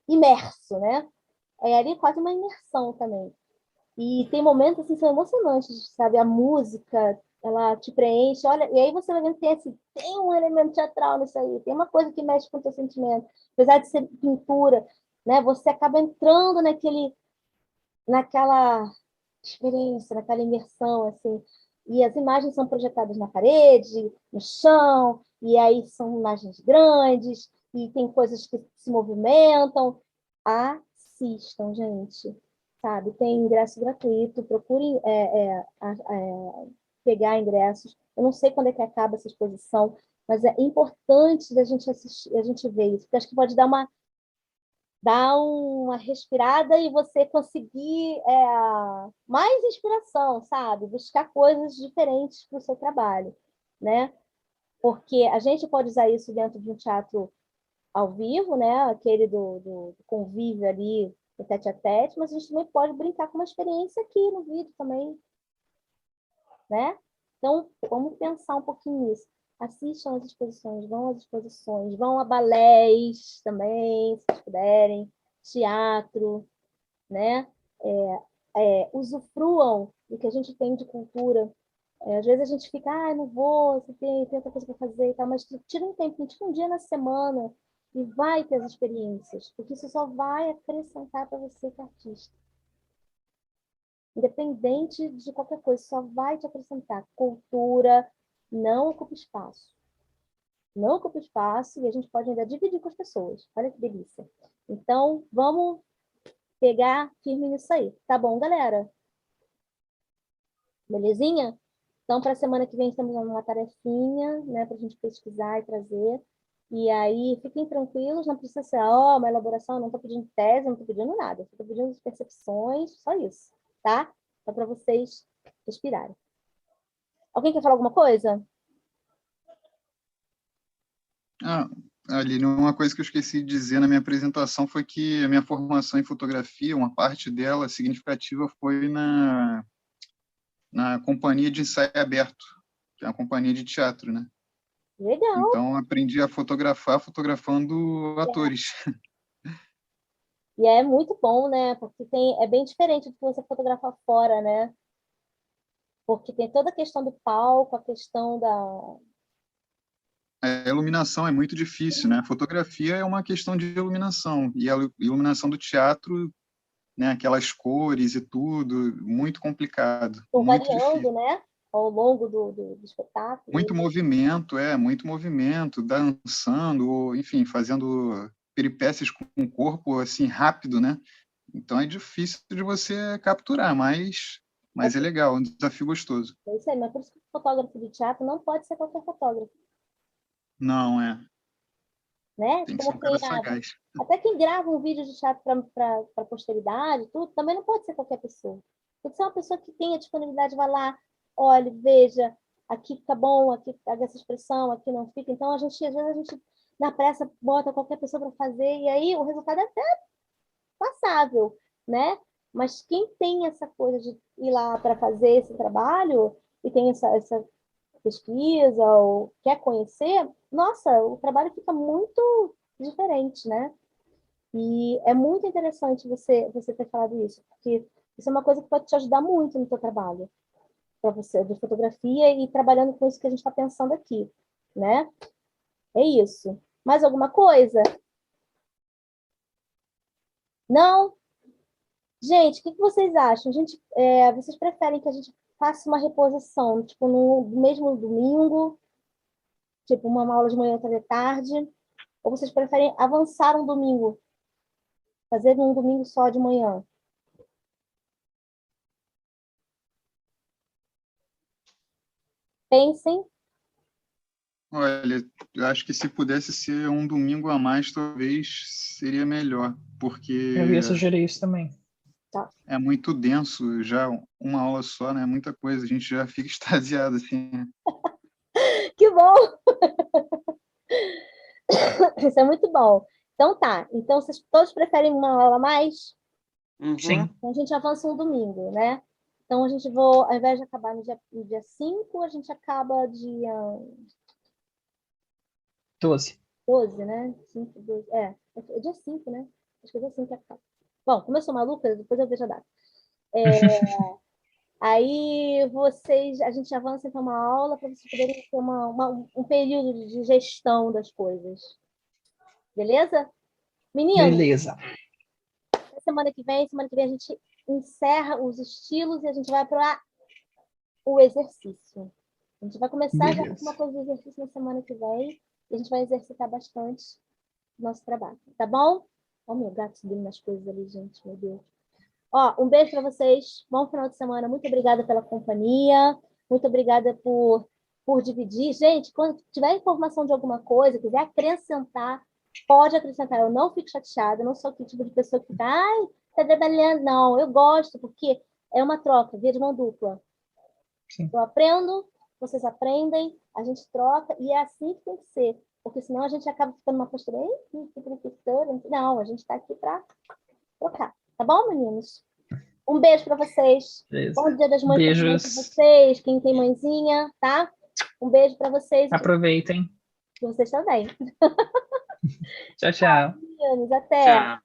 imerso, né? É ali quase uma imersão também. E tem momentos assim, que são emocionantes, sabe? A música, ela te preenche, olha, e aí você vai vendo que tem um elemento teatral nisso aí, tem uma coisa que mexe com o teu sentimento. Apesar de ser pintura, né? Você acaba entrando naquela experiência, naquela imersão, assim. E as imagens são projetadas na parede, no chão, e aí são imagens grandes, e tem coisas que se movimentam. Assistam, gente. Sabe? Tem ingresso gratuito, procurem pegar ingressos. Eu não sei quando é que acaba essa exposição, mas é importante da gente assistir, a gente ver isso, porque acho que pode dar uma respirada e você conseguir mais inspiração, sabe? Buscar coisas diferentes para o seu trabalho, né? Porque a gente pode usar isso dentro de um teatro ao vivo, né? Aquele do convívio ali, do tete-a-tete, mas a gente também pode brincar com uma experiência aqui no vídeo também, né? Então, vamos pensar um pouquinho nisso. Assistam às exposições, vão a balés também, se puderem, teatro, né? Usufruam do que a gente tem de cultura. Às vezes a gente fica, não vou, você tem outra coisa para fazer e tal, mas tira um tempinho, tira um dia na semana e vai ter as experiências, porque isso só vai acrescentar para você que é artista. independente de qualquer coisa, só vai te acrescentar. Cultura não ocupa espaço. Não ocupa espaço e a gente pode ainda dividir com as pessoas. Olha que delícia. Então, vamos pegar firme nisso aí. Tá bom, galera? Belezinha? Então, para a semana que vem, estamos uma tarefinha, né, para a gente pesquisar e trazer. E aí, fiquem tranquilos, não precisa ser uma elaboração, não estou pedindo tese, não estou pedindo nada. Estou pedindo as percepções, só isso, tá? Só para vocês respirarem. Alguém quer falar alguma coisa? Aline, uma coisa que eu esqueci de dizer na minha apresentação foi que a minha formação em fotografia, uma parte dela significativa foi na companhia de ensaio aberto, que é uma companhia de teatro, né? Legal. Então, aprendi a fotografar fotografando atores. E é muito bom, né? Porque é bem diferente do que você fotografar fora, né? Porque tem toda a questão do palco, a questão da... A iluminação é muito difícil, né? A fotografia é uma questão de iluminação. E a iluminação do teatro, né? Aquelas cores e tudo, muito complicado. Muito variando, difícil. né? Ao longo do espetáculo. Muito movimento, dançando, ou, enfim, fazendo peripécias com o corpo, assim, rápido, né? Então é difícil de você capturar, mas é legal, é um desafio gostoso. É isso aí, mas por isso que o fotógrafo de teatro não pode ser qualquer fotógrafo. Não, Né? tem que ser Como um cara sagaz. até quem grava um vídeo de teatro para a posteridade, tudo, também não pode ser qualquer pessoa. Tem que ser uma pessoa que tenha disponibilidade, vai lá, olhe, veja, aqui fica bom, aqui pega essa expressão, aqui não fica. Então, às vezes, a gente, na pressa, bota qualquer pessoa para fazer, e aí o resultado é até passável, né? Mas quem tem essa coisa de ir lá para fazer esse trabalho, e tem essa pesquisa, ou quer conhecer, nossa, o trabalho fica muito diferente, né? E é muito interessante você ter falado isso, porque isso é uma coisa que pode te ajudar muito no seu trabalho, para você, de fotografia, e trabalhando com isso que a gente está pensando aqui, né? É isso. Mais alguma coisa? Não? Gente, o que vocês acham? Vocês preferem que a gente faça uma reposição, tipo, no mesmo domingo, tipo, uma aula de manhã, outra de tarde? Ou vocês preferem avançar um domingo? Fazer um domingo só de manhã? Pensem. Olha, eu acho que se pudesse ser um domingo a mais, talvez seria melhor, porque Eu ia sugerir isso também. Tá. é muito denso já, uma aula só, né? Muita coisa, a gente já fica extasiado, assim. Que bom! Isso é muito bom. Então tá. Então vocês todos preferem uma aula a mais? Sim. Então a gente avança um domingo, né? Então a gente ao invés de acabar no dia 5, a gente acaba dia 12. 12, né? 5, 12. É dia 5, né? Acho que é dia 5 que acaba. Bom, como eu sou maluca, depois eu vejo a data. Aí a gente avança então uma aula para vocês poderem ter um período de gestão das coisas. Beleza? Meninos, Beleza. semana que vem a gente encerra os estilos e a gente vai para o exercício. A gente vai começar já com uma coisa de exercício na semana que vem e a gente vai exercitar bastante o nosso trabalho, tá bom? Olha o meu gato subindo nas coisas ali, gente, meu Deus. Um beijo para vocês, bom final de semana, muito obrigada pela companhia, muito obrigada por dividir. Gente, quando tiver informação de alguma coisa, quiser acrescentar, pode acrescentar, eu não fico chateada, eu não sou aquele tipo de pessoa que fica, ai, tá trabalhando, não, eu gosto, porque é uma troca, via de mão dupla. Sim. Eu aprendo, vocês aprendem, a gente troca, e é assim que tem que ser, porque senão a gente acaba ficando uma postura, que professora, não, a gente está aqui para trocar. Tá bom, meninos? Um beijo para vocês. Beleza. Bom Dia das Mães Beijos. para vocês, quem tem mãezinha, tá? Um beijo para vocês. Aproveitem. E vocês também. Tchau, tchau. Meninos, até. Tchau.